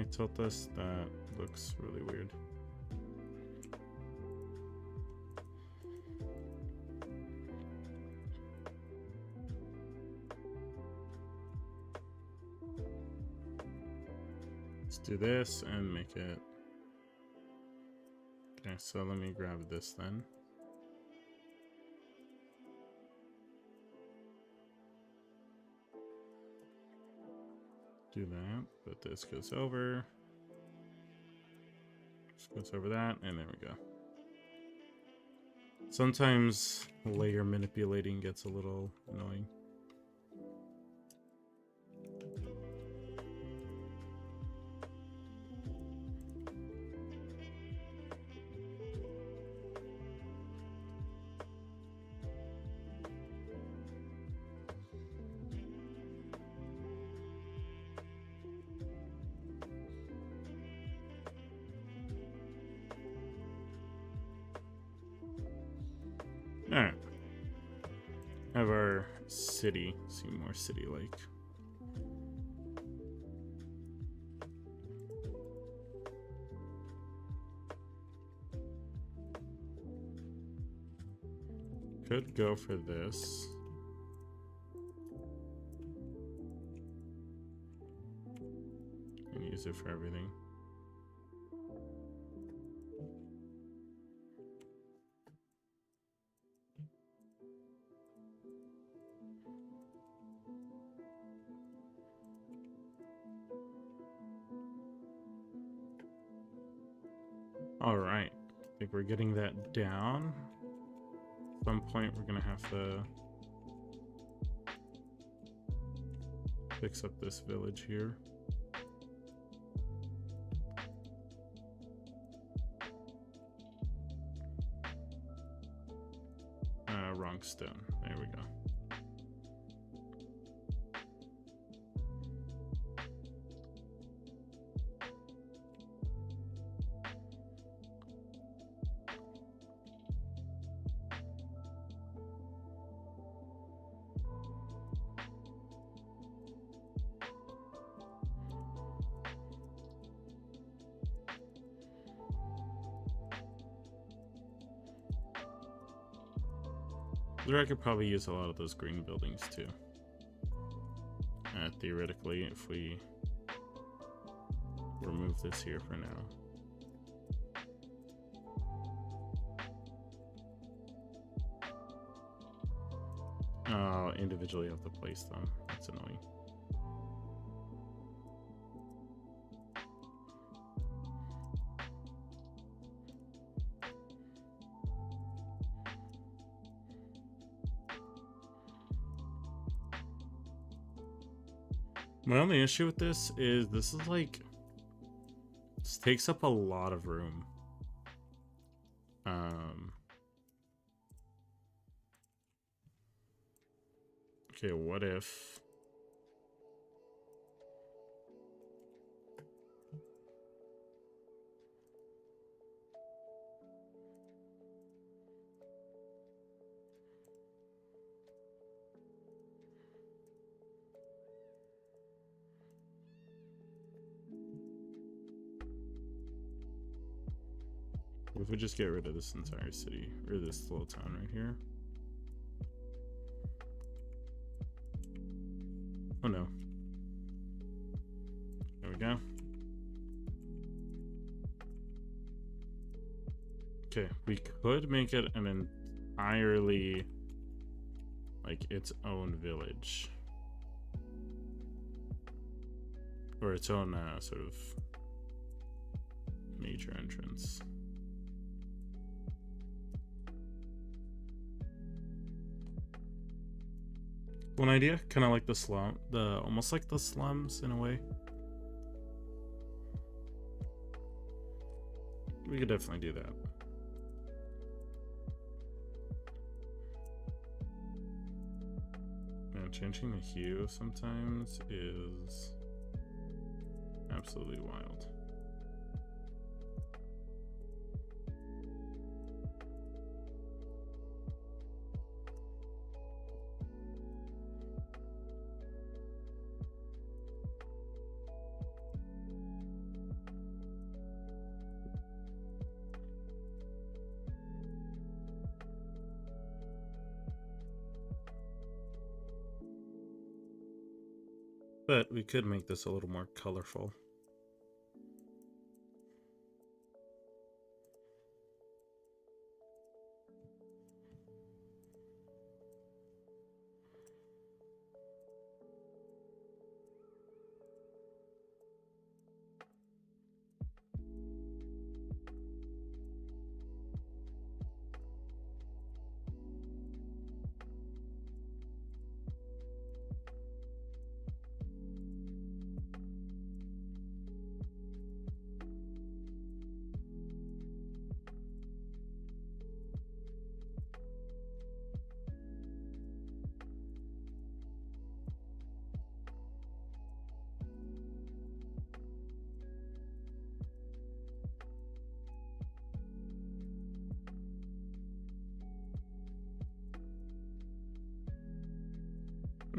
Can I tilt this? That looks really weird. Let's do this and make it. Okay, so let me grab this then. Do that, but this goes over. This goes over that, and there we go. Sometimes layer manipulating gets a little annoying. Alright. Have our city seem more city-like. Could go for this. And use it for everything. All right, I think we're getting that down. At some point, we're gonna have to fix up this village here. Wrong stone. There we go. I could probably use a lot of those green buildings too. Theoretically, if we remove this here for now. Individually have to place them. That's annoying. My only issue with this is like, this takes up a lot of room. Okay, what if we just get rid of this entire city, or this little town right here? Oh no. There we go. Okay, we could make it an entirely, like, its own village. Or its own sort of major entrance. One idea, kind of like the slum, almost like the slums in a way. We could definitely do that. Man, changing the hue sometimes is absolutely wild. But we could make this a little more colorful.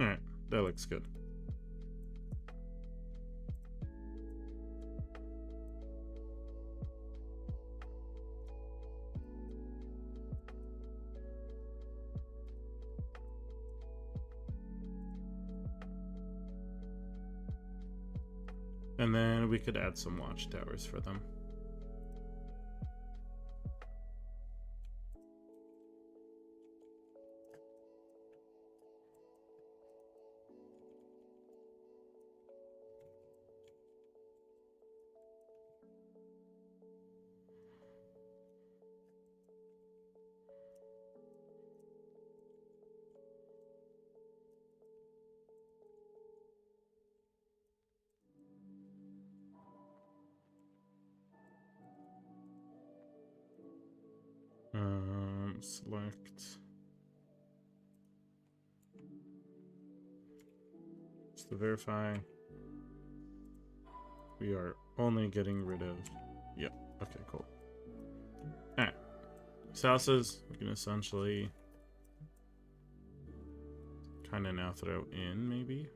Alright, that looks good. And then we could add some watchtowers for them. Select. Just to verify. We are only getting rid of... Yep. Okay, cool. Alright. These houses, we can essentially kind of now throw in, maybe.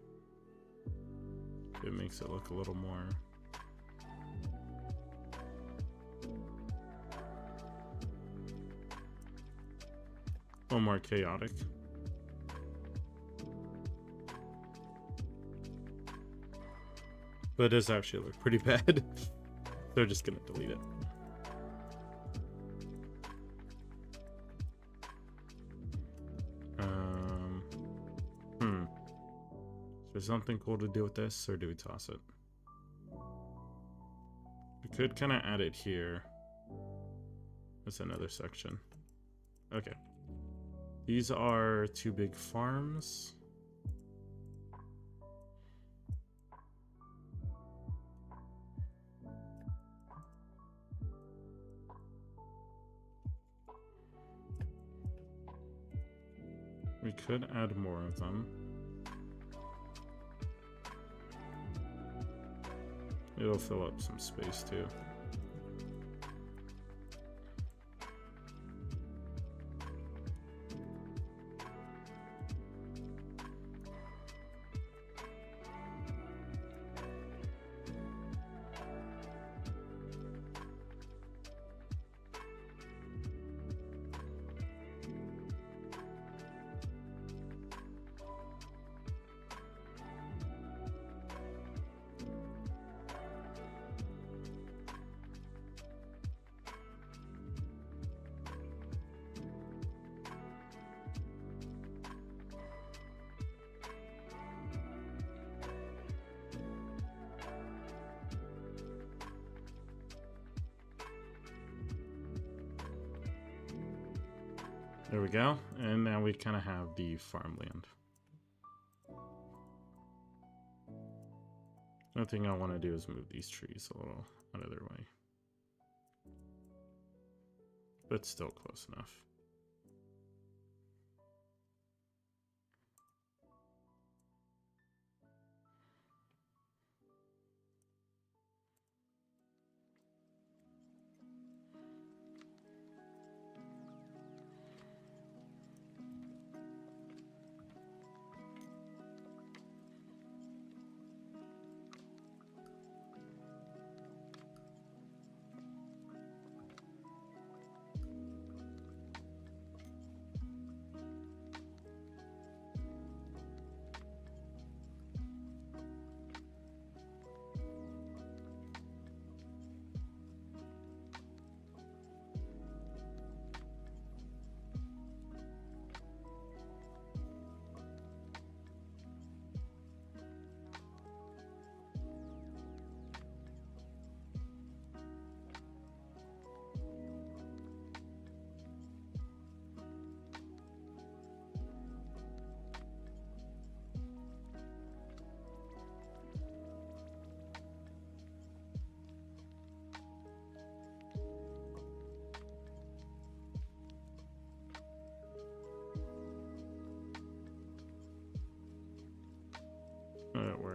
It makes it look a little more... a little more chaotic. But it does actually look pretty bad. They're just gonna delete it. Is there something cool to do with this, or do we toss it? We could kind of add it here. That's another section. Okay. These are 2 big farms. We could add more of them. It'll fill up some space too. There we go, and now we kind of have the farmland. Another thing I want to do is move these trees a little out of their way. But still close enough.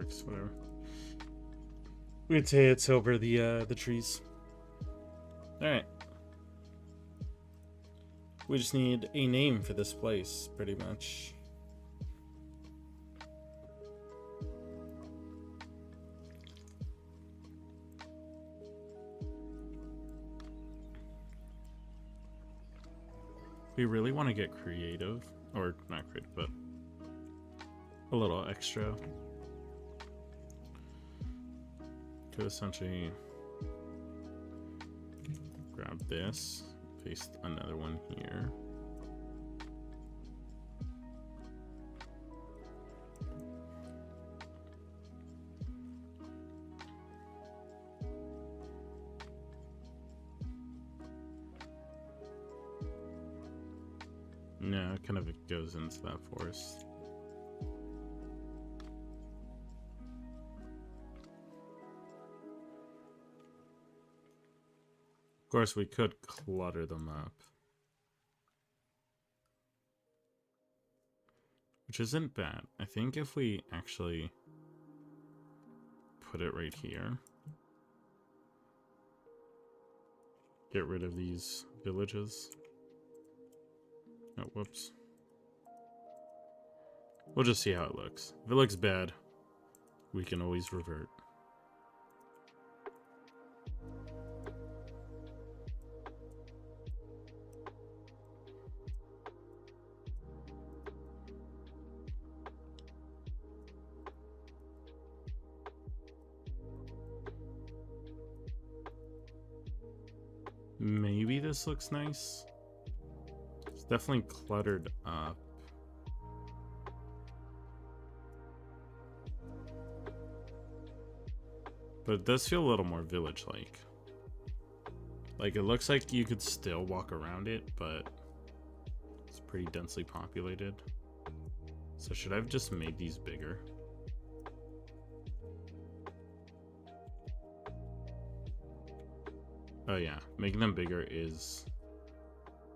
works, whatever. We'd say it's over the trees. Alright. We just need a name for this place, pretty much. We really want to get creative, or not creative, but a little extra. Could essentially grab this, paste another one here. No, it kind of goes into that forest. Of course, we could clutter them up, which isn't bad. I think if we actually put it right here, get rid of these villages. Oh, whoops. We'll just see how it looks. If it looks bad, we can always revert. Maybe this looks nice. It's definitely cluttered up. But it does feel a little more village-like. Like, it looks like you could still walk around it, but it's pretty densely populated. So should I have just made these bigger? Oh yeah, making them bigger is,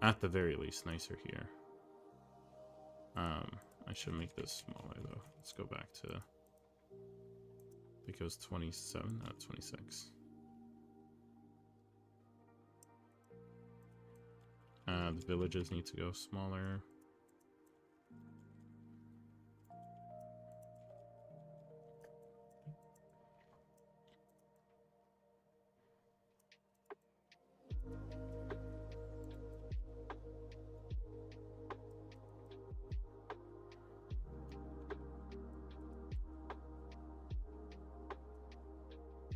at the very least, nicer here. I should make this smaller though. Let's go back to, I think it was 27, not 26. The villages need to go smaller.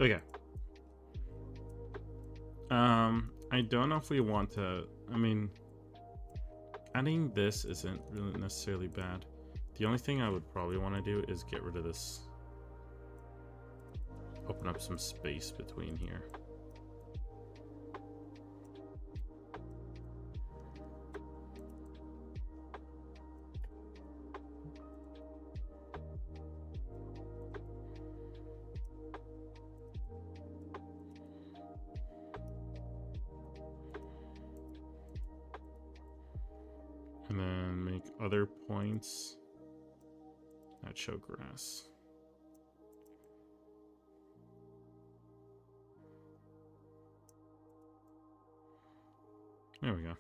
Okay. I don't know if we want to, I mean, adding this isn't really necessarily bad. The only thing I would probably want to do is get rid of this. Open up some space between here. And then make other points that show grass. There we go.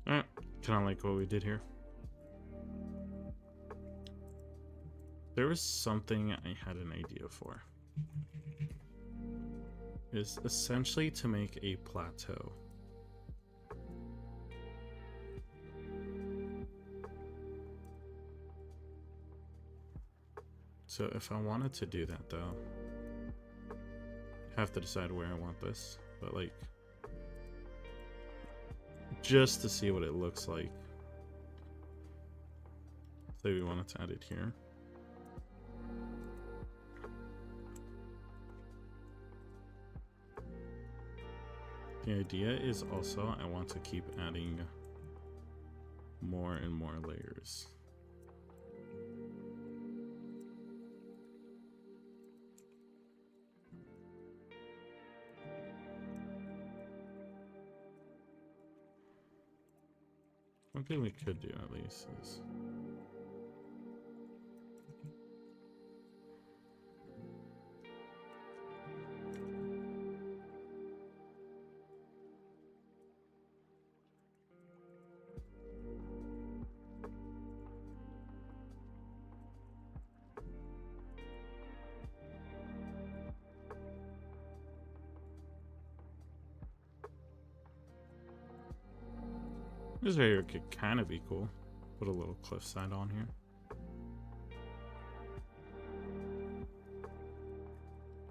Alright, kind of like what we did here. There was something I had an idea for. Is essentially to make a plateau. So if I wanted to do that though, I have to decide where I want this, but like, just to see what it looks like. Say we wanted to add it here. The idea is also I want to keep adding more and more layers. One thing we could do at least is this area could kind of be cool. Put a little cliffside on here.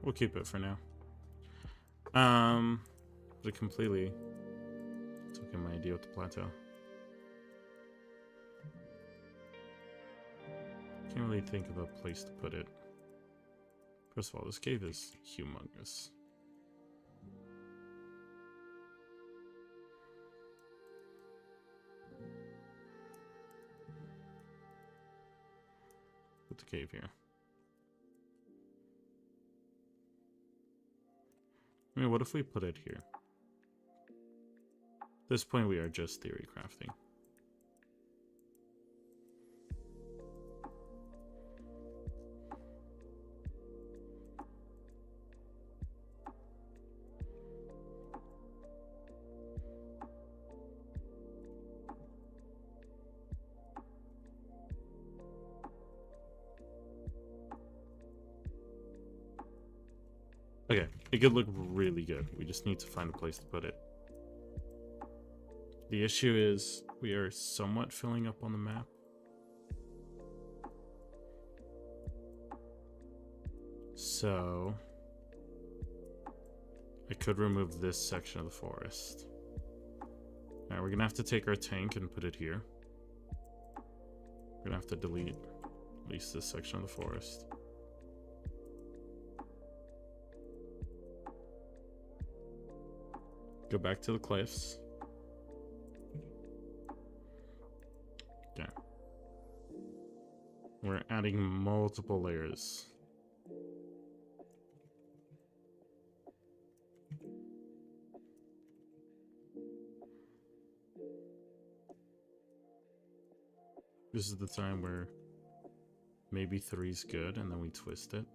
We'll keep it for now. But completely took in my idea with the plateau. Can't really think of a place to put it. First of all, this cave is humongous. Put the cave here. I mean, what if we put it here? At this point, we are just theory crafting. Okay, it could look really good. We just need to find a place to put it. The issue is we are somewhat filling up on the map. So I could remove this section of the forest. Alright, we're gonna have to take our tank and put it here. We're gonna have to delete at least this section of the forest. Go back to the cliffs. Okay. We're adding multiple layers. This is the time where maybe 3's good and then we twist it.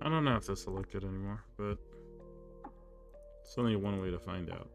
I don't know if this will look good anymore, but it's only one way to find out.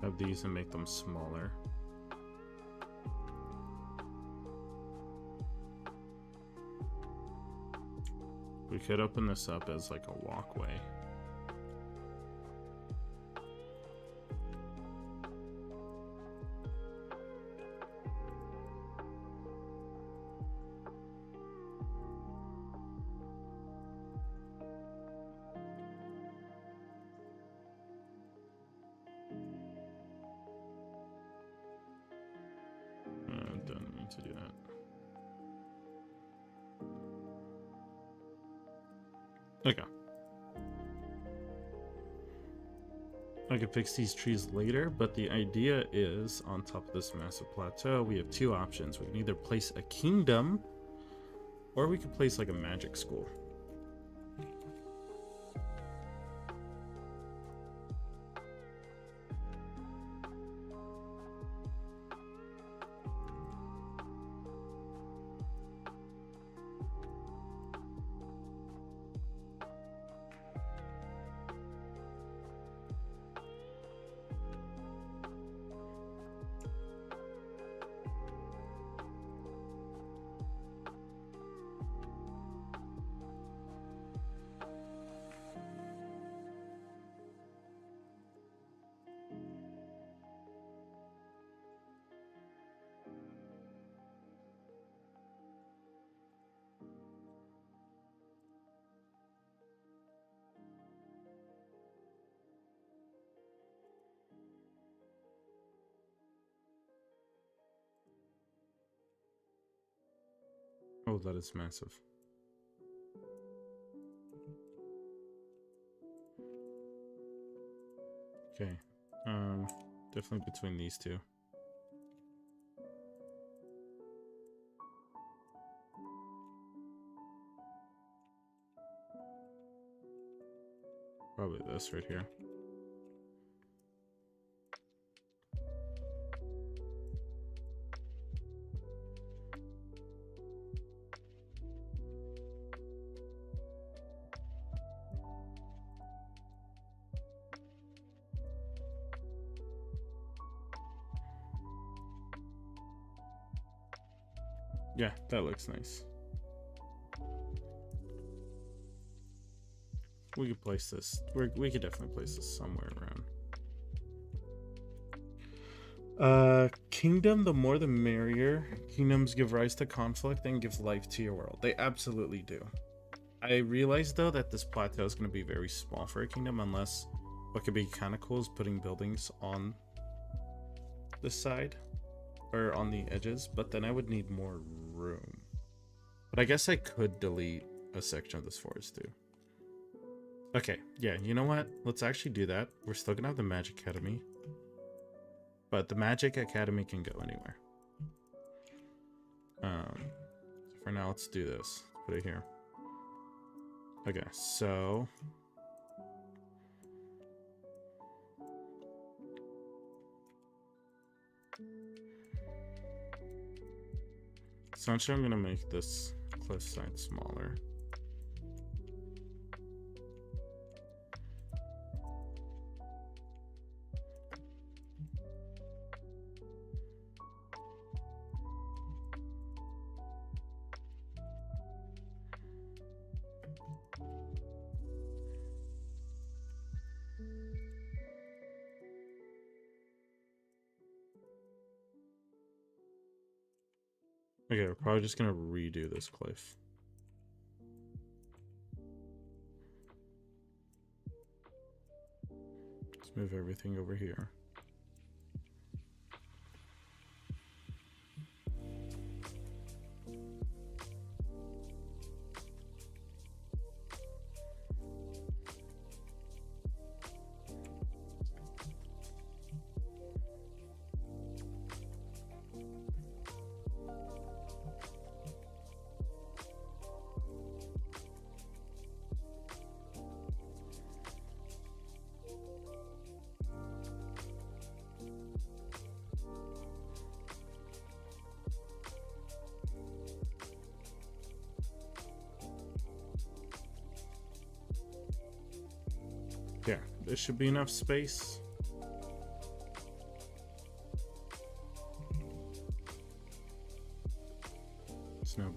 Grab these and make them smaller. We could open this up as like a walkway. Don't need to do that. Okay. I could fix these trees later, but the idea is on top of this massive plateau, we have two options. We can either place a kingdom, or we could place like a magic school. Oh, that is massive. Okay. Definitely between these two. Probably this right here. Yeah, that looks nice. We could place this. We could definitely place this somewhere around. Kingdom, the more the merrier. Kingdoms give rise to conflict and give life to your world. They absolutely do. I realize though that this plateau is going to be very small for a kingdom, unless what could be kind of cool is putting buildings on this side or on the edges, but then I would need more room. But I guess I could delete a section of this forest too. Okay, yeah, you know what? Let's actually do that. We're still gonna have the Magic Academy, but the Magic Academy can go anywhere. For now, let's do this. Put it here. Okay, so essentially I'm gonna make this cliffside smaller. Okay, we're probably just gonna redo this cliff. Let's move everything over here. Yeah, there should be enough space.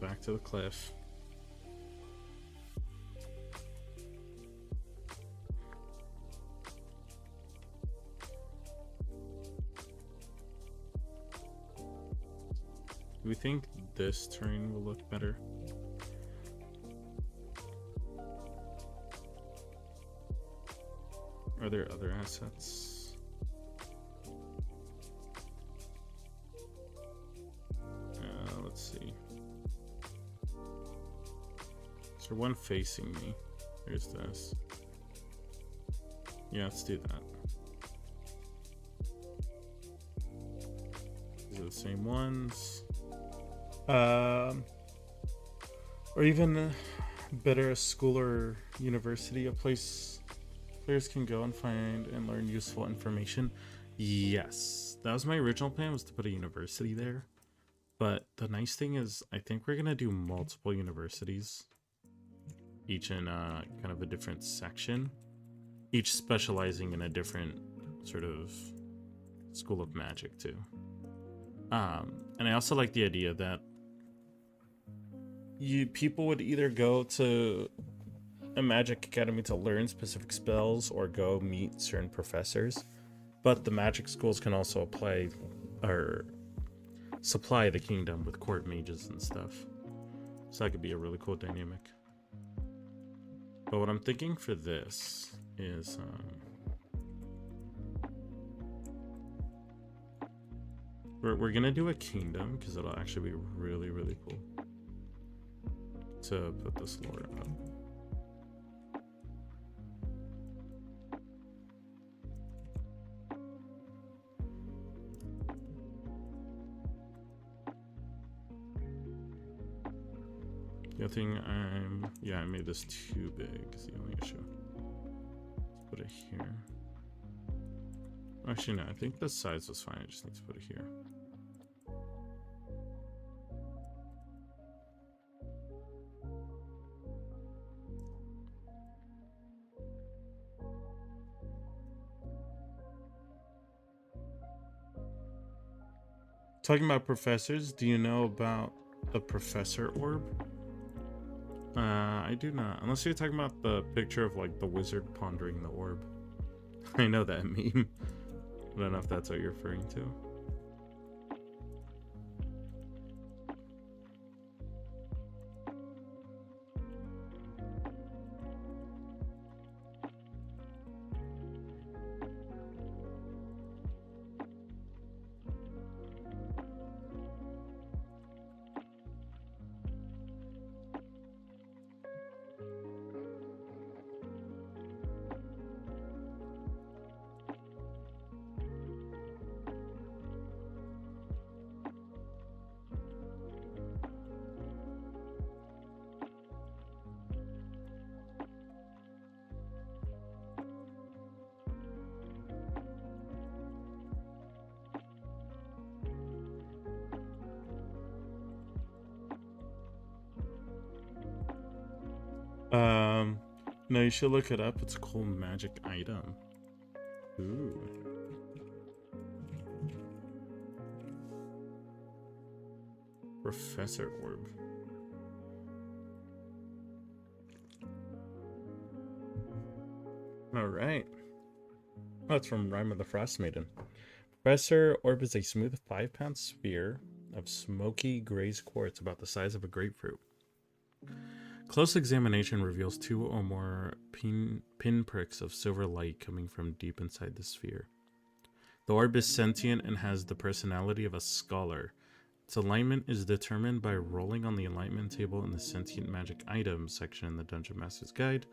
back to the cliff. Do we think this terrain will look better? Are there other assets? Let's see. Is there one facing me? There's this. Yeah, let's do that. These are the same ones. Or even better, a school or university, a place players can go and find and learn useful information. Yes, that was my original plan, was to put a university there. But the nice thing is, I think we're gonna do multiple universities, each in kind of a different section, each specializing in a different sort of school of magic too. And I also like the idea that people would either go to a magic academy to learn specific spells or go meet certain professors, but the magic schools can also apply or supply the kingdom with court mages and stuff. So that could be a really cool dynamic. But what I'm thinking for this is we're gonna do a kingdom because it'll actually be really, really cool to put this lore up. The other thing I made this too big is the only issue. Let's put it here. Actually, no, I think the size was fine. I just need to put it here. Talking about professors, do you know about the professor orb? I do not. Unless you're talking about the picture of like the wizard pondering the orb. I know that meme. I don't know if that's what you're referring to. No, you should look it up. It's a cool magic item. Ooh. Professor orb. All right. Oh, it's from Rhyme of the Frost Maiden. Professor orb is a smooth 5-pound sphere of smoky grayish quartz about the size of a grapefruit. Close examination reveals 2 or more pinpricks of silver light coming from deep inside the sphere. The orb is sentient and has the personality of a scholar. Its alignment is determined by rolling on the alignment table in the Sentient Magic Items section in the Dungeon Master's Guide.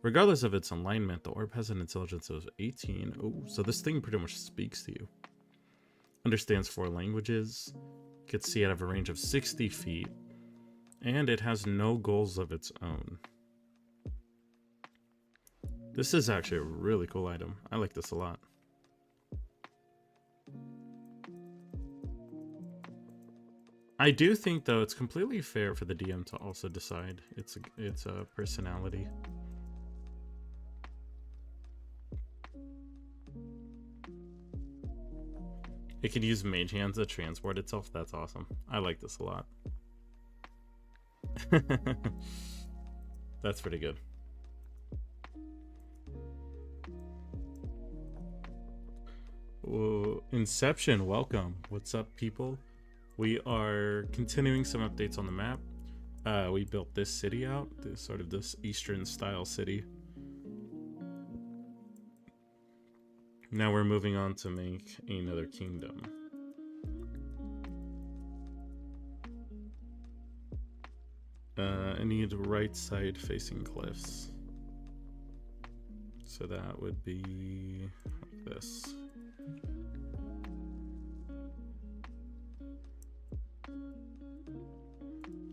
Regardless of its alignment, the orb has an intelligence of 18. Oh, so this thing pretty much speaks to you. Understands 4 languages. Could see out of a range of 60 feet. And it has no goals of its own. This is actually a really cool item. I like this a lot. I do think, though, it's completely fair for the DM to also decide its personality. It could use Mage Hands to transport itself. That's awesome. I like this a lot. That's pretty good. Whoa, Inception, welcome. What's up, people? We are continuing some updates on the map. We built this city out, this Eastern style city. Now we're moving on to make another kingdom. I need right side facing cliffs. So that would be like this.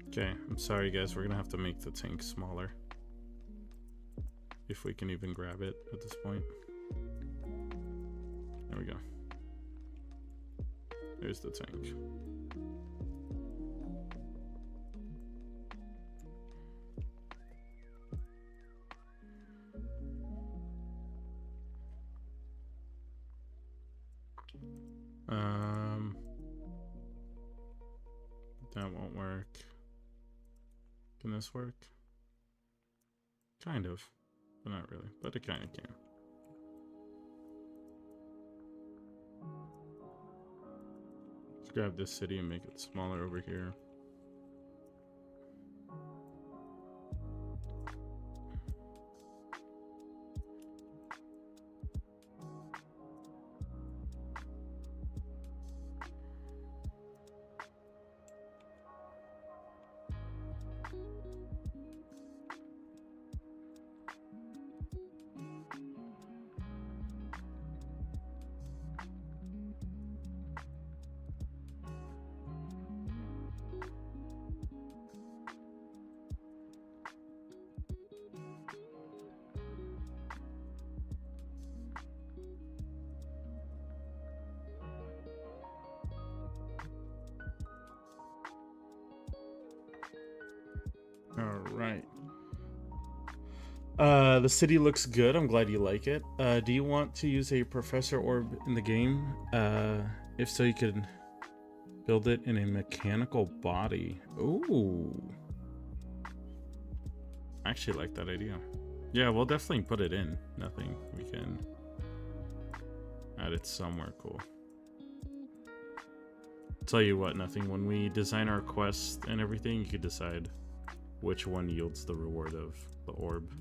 Okay, I'm sorry guys, we're gonna have to make the tank smaller. If we can even grab it at this point. There we go. There's the tank. That won't work. Can this work? Kind of, but not really, but it kind of can. Let's grab this city and make it smaller over here. Alright. The city looks good. I'm glad you like it. Do you want to use a professor orb in the game? If so, you could build it in a mechanical body. Ooh. I actually like that idea. Yeah, we'll definitely put it in. Nothing. We can add it somewhere cool. Tell you what, nothing. When we design our quest and everything, you could decide which one yields the reward of the orb.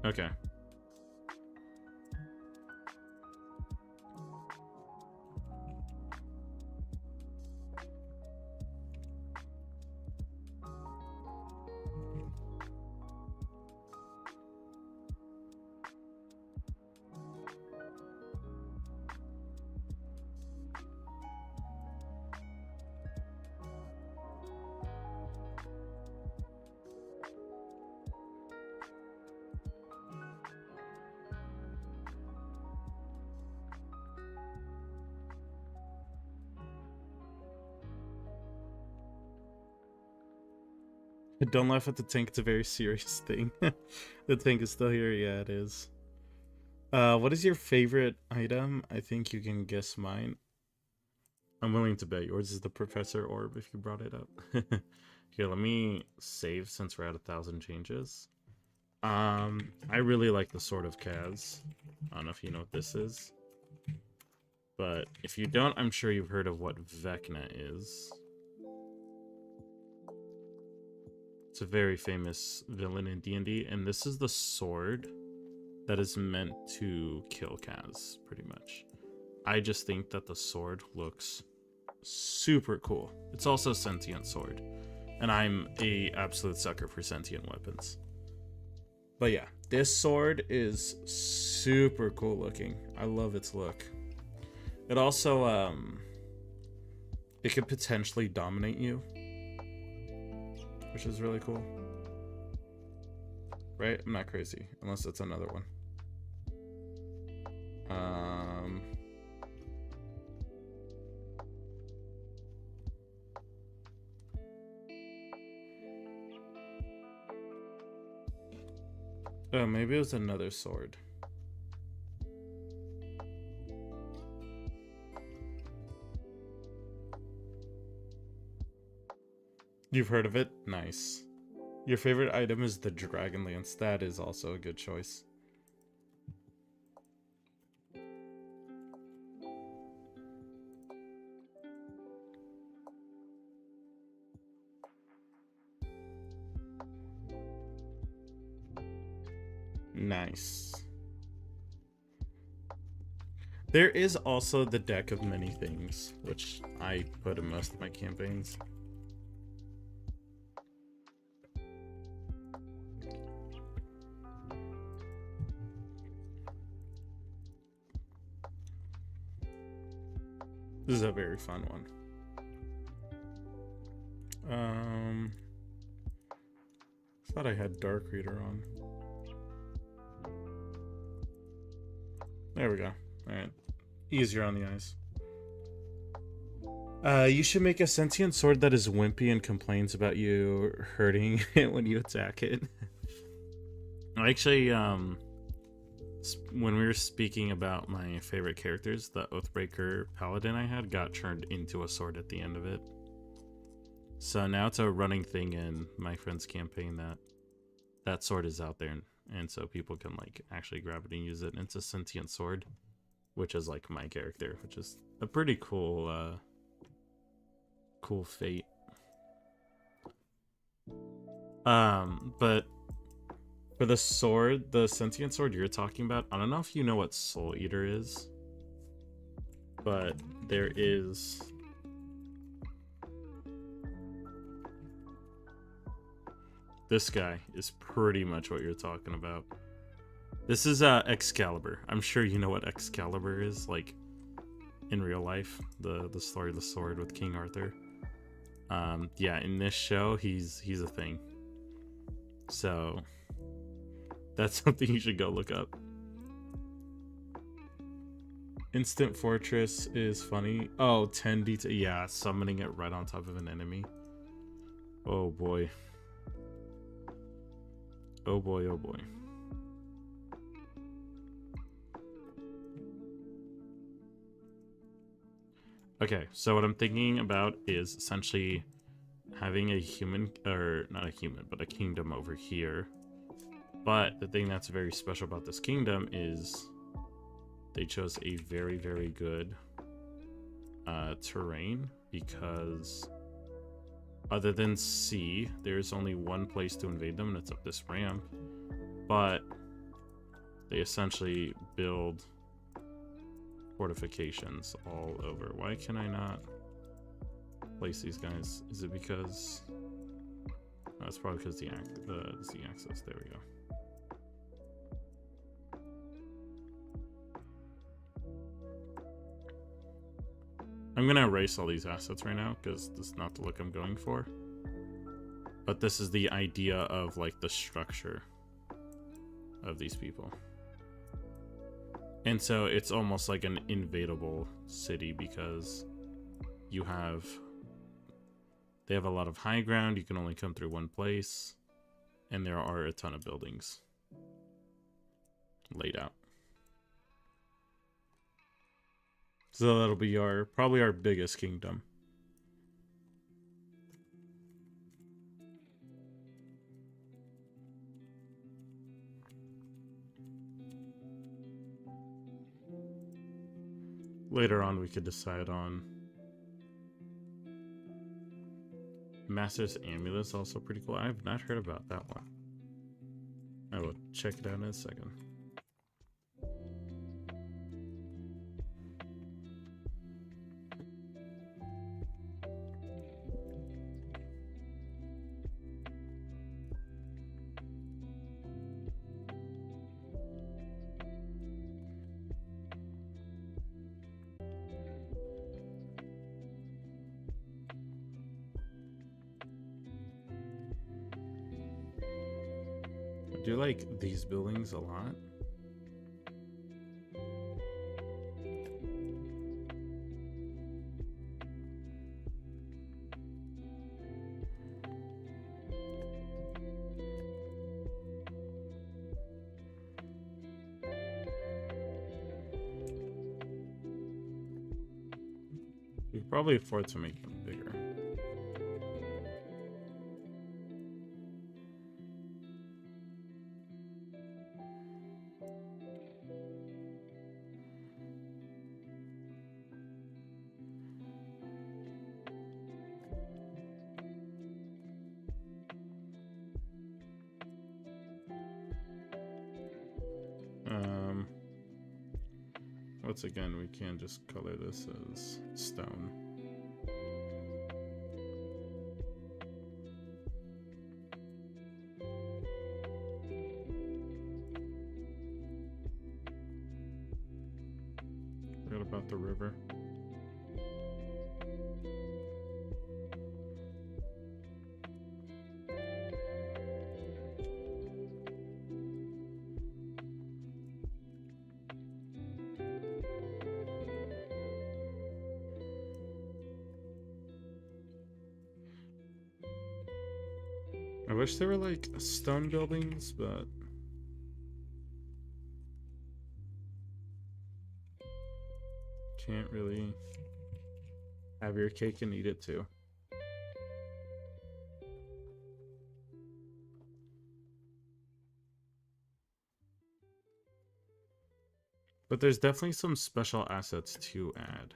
Okay. Don't laugh at the tank, it's a very serious thing. The tank is still here, yeah, it is. What is your favorite item? I think you can guess mine. I'm willing to bet yours is the professor orb if you brought it up. Here, let me save since we're at 1,000 changes. I really like the Sword of Kaz. I don't know if you know what this is. But if you don't, I'm sure you've heard of what Vecna is. It's a very famous villain in D&D, and this is the sword that is meant to kill Kaz, pretty much. I just think that the sword looks super cool. It's also a sentient sword, and I'm a absolute sucker for sentient weapons. But yeah, this sword is super cool looking. I love its look. It also, it could potentially dominate you, which is really cool. Right? I'm not crazy, unless it's another one. Oh, maybe it was another sword. You've heard of it? Nice. Your favorite item is the Dragon Lance. That is also a good choice. Nice. There is also the deck of many things, which I put in most of my campaigns. This is a very fun one. Thought I had Dark Reader on. There we go. Alright. Easier on the eyes. You should make a sentient sword that is wimpy and complains about you hurting it when you attack it. Actually, when we were speaking about my favorite characters, the Oathbreaker Paladin I had got turned into a sword at the end of it. So now it's a running thing in my friend's campaign that sword is out there, and so people can like actually grab it and use it. And it's a sentient sword, which is like my character, which is a pretty cool cool fate. But for the sword, the sentient sword you're talking about, I don't know if you know what Soul Eater is, but there is this guy is pretty much what you're talking about. This is Excalibur. I'm sure you know what Excalibur is, like in real life. The story of the sword with King Arthur. Yeah, in this show, he's a thing. So that's something you should go look up. Instant Fortress is funny. Oh, 10d to, yeah, summoning it right on top of an enemy. Oh boy. Oh boy, oh boy. Okay, so what I'm thinking about is essentially having a human, or not a human, but a kingdom over here. But the thing that's very special about this kingdom is they chose a very, very good terrain, because other than sea, there's only one place to invade them, and it's up this ramp. But they essentially build fortifications all over. Why can I not place these guys? Is it because... Oh, it's probably because the Z axis. There we go. I'm gonna erase all these assets right now because this is not the look I'm going for. But this is the idea of like the structure of these people. And so it's almost like an invadable city because you have... They have a lot of high ground, you can only come through one place, and there are a ton of buildings laid out. So that'll be probably our biggest kingdom. Later on we could decide on Master's Amulet is also pretty cool. I have not heard about that one. I will check it out in a second. I do like these buildings a lot. Probably afford to make them bigger. Once again, we can just color this as stone. Forgot about the river. I wish there were like stone buildings, but can't really have your cake and eat it too. But there's definitely some special assets to add.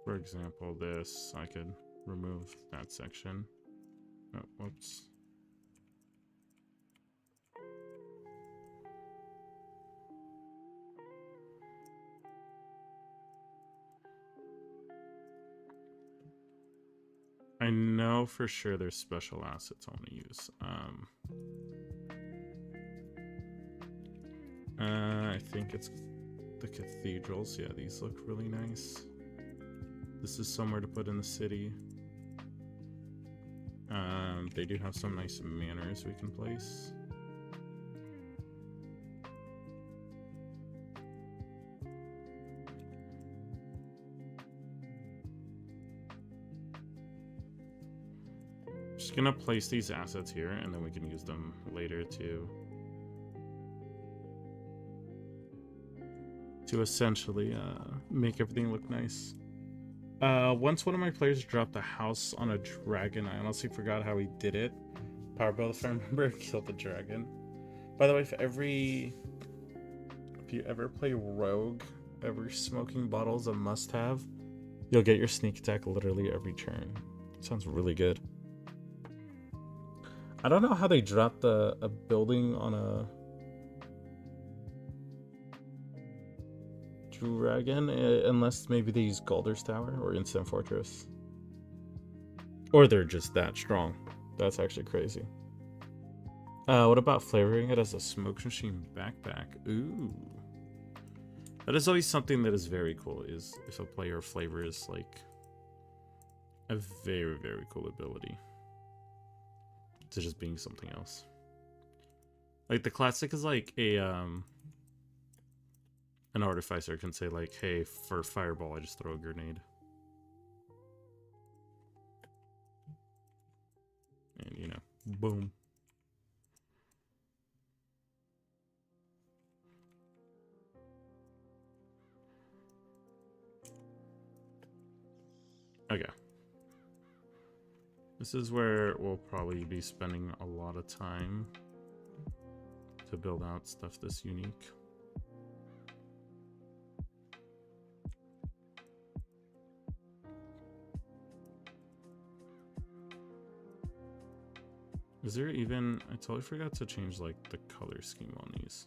For example, this, I could remove that section. Oh, whoops. I know for sure there's special assets I want to use. I think it's the cathedrals. Yeah, these look really nice. This is somewhere to put in the city. They do have some nice manors we can place. Just gonna place these assets here, and then we can use them later to essentially make everything look nice. Once one of my players dropped a house on a dragon. I honestly forgot how he did it. Power build, if I remember, killed the dragon. By the way, if you ever play Rogue, every smoking bottle is a must-have. You'll get your sneak attack literally every turn. Sounds really good. I don't know how they dropped a building on a dragon, unless maybe they use Galder's Tower or Instant Fortress. Or they're just that strong. That's actually crazy. What about flavoring it as a smoke machine backpack? Ooh. That is always something that is very cool, is if a player flavors like a very, very cool ability to just being something else. Like the classic is like an artificer can say like, hey, for fireball I just throw a grenade. And you know, boom. Okay. This is where we'll probably be spending a lot of time to build out stuff this unique. Is there even... I totally forgot to change like the color scheme on these.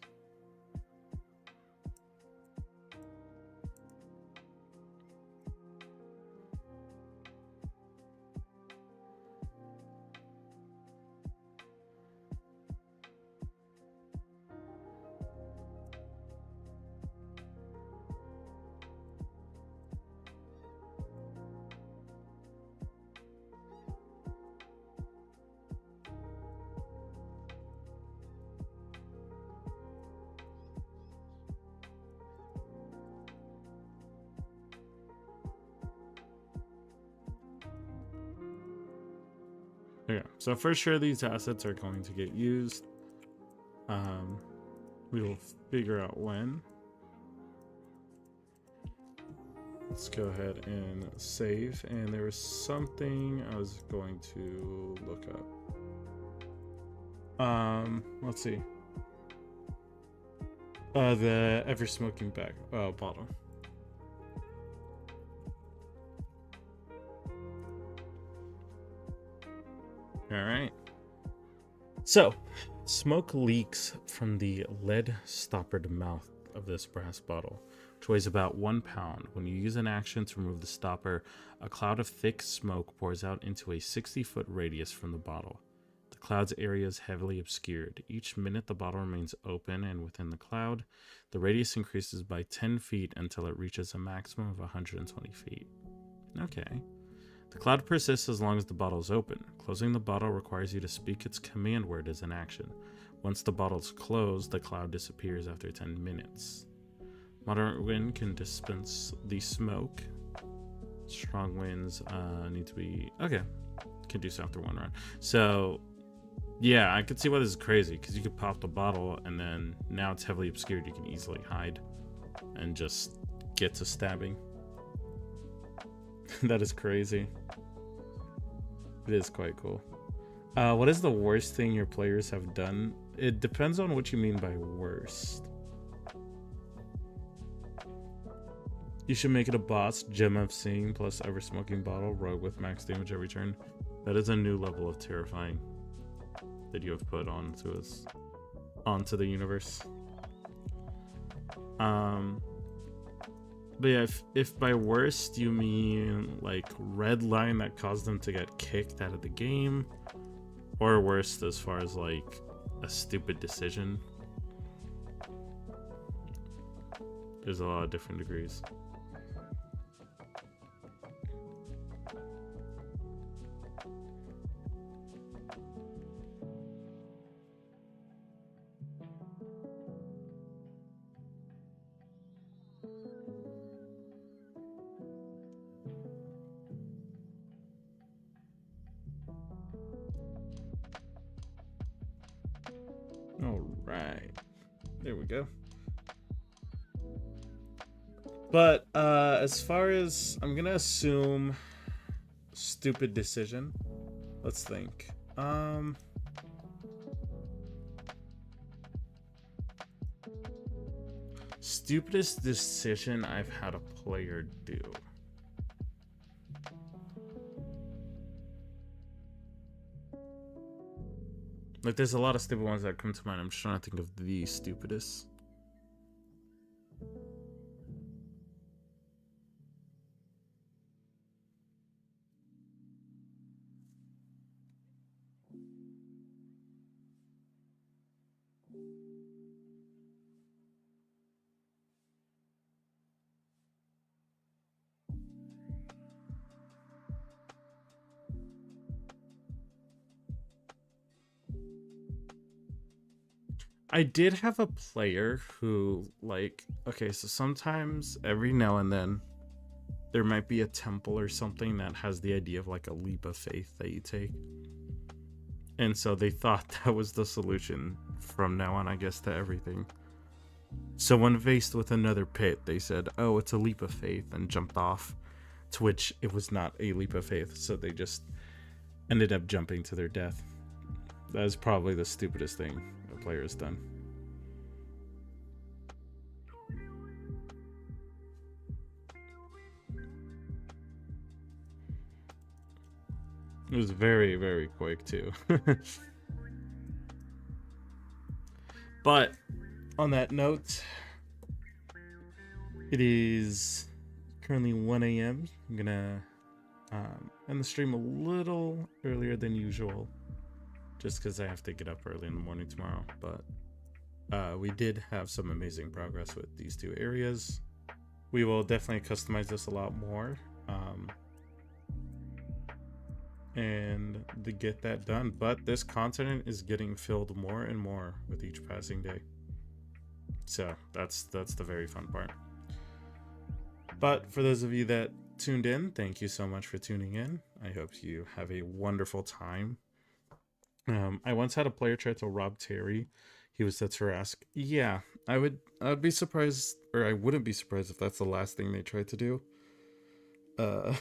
Yeah, so for sure these assets are going to get used. We will figure out when. Let's go ahead and save. And there was something I was going to look up. Let's see. The ever smoking back bottle. All right. So, smoke leaks from the lead stoppered mouth of this brass bottle, which weighs about 1 pound. When you use an action to remove the stopper, a cloud of thick smoke pours out into a 60-foot radius from the bottle. The cloud's area is heavily obscured. Each minute the bottle remains open and within the cloud, the radius increases by 10 feet until it reaches a maximum of 120 feet. Okay. The cloud persists as long as the bottle is open. Closing the bottle requires you to speak its command word as an action. Once the bottle is closed, the cloud disappears after 10 minutes. Moderate wind can dispense the smoke. Strong winds need to be... Okay, can do so after 1 round. So, yeah, I could see why this is crazy, because you could pop the bottle, and then now it's heavily obscured. You can easily hide and just get to stabbing. That is crazy. It is quite cool. What is the worst thing your players have done? It depends on what you mean by worst. You should make it a boss, Gem of Seeing plus ever smoking bottle, rogue with max damage every turn. That is a new level of terrifying that you have put onto the universe. But yeah, if by worst you mean like red line that caused them to get kicked out of the game, or worst as far as like a stupid decision, there's a lot of different degrees. All right, there we go. But as far as, I'm gonna assume stupid decision. Let's think. Stupidest decision I've had a player do. Like, there's a lot of stupid ones that come to mind. I'm just trying to think of the stupidest. I did have a player who, like, okay, so sometimes every now and then there might be a temple or something that has the idea of like a leap of faith that you take. And so they thought that was the solution from now on, I guess, to everything. So when faced with another pit, they said, oh, it's a leap of faith, and jumped off, to which it was not a leap of faith. So they just ended up jumping to their death. That is probably the stupidest thing a player has done. It was very, very quick too. But on that note, it is currently 1 a.m. I'm gonna end the stream a little earlier than usual, just because I have to get up early in the morning tomorrow. But we did have some amazing progress with these 2 areas. We will definitely customize this a lot more. And to get that done, but this continent is getting filled more and more with each passing day, so that's the very fun part. But for those of you that tuned in, thank you so much for tuning in. I hope you have a wonderful time. I once had a player try to rob Terry. He was set to ask. Yeah, I would be surprised, or I wouldn't be surprised if that's the last thing they tried to do. Uh,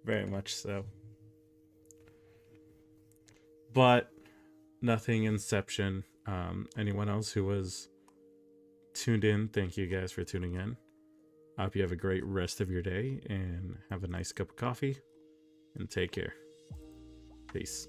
very much so. But nothing Inception. Anyone else who was tuned in, thank you guys for tuning in. I hope you have a great rest of your day and have a nice cup of coffee and take care. Peace.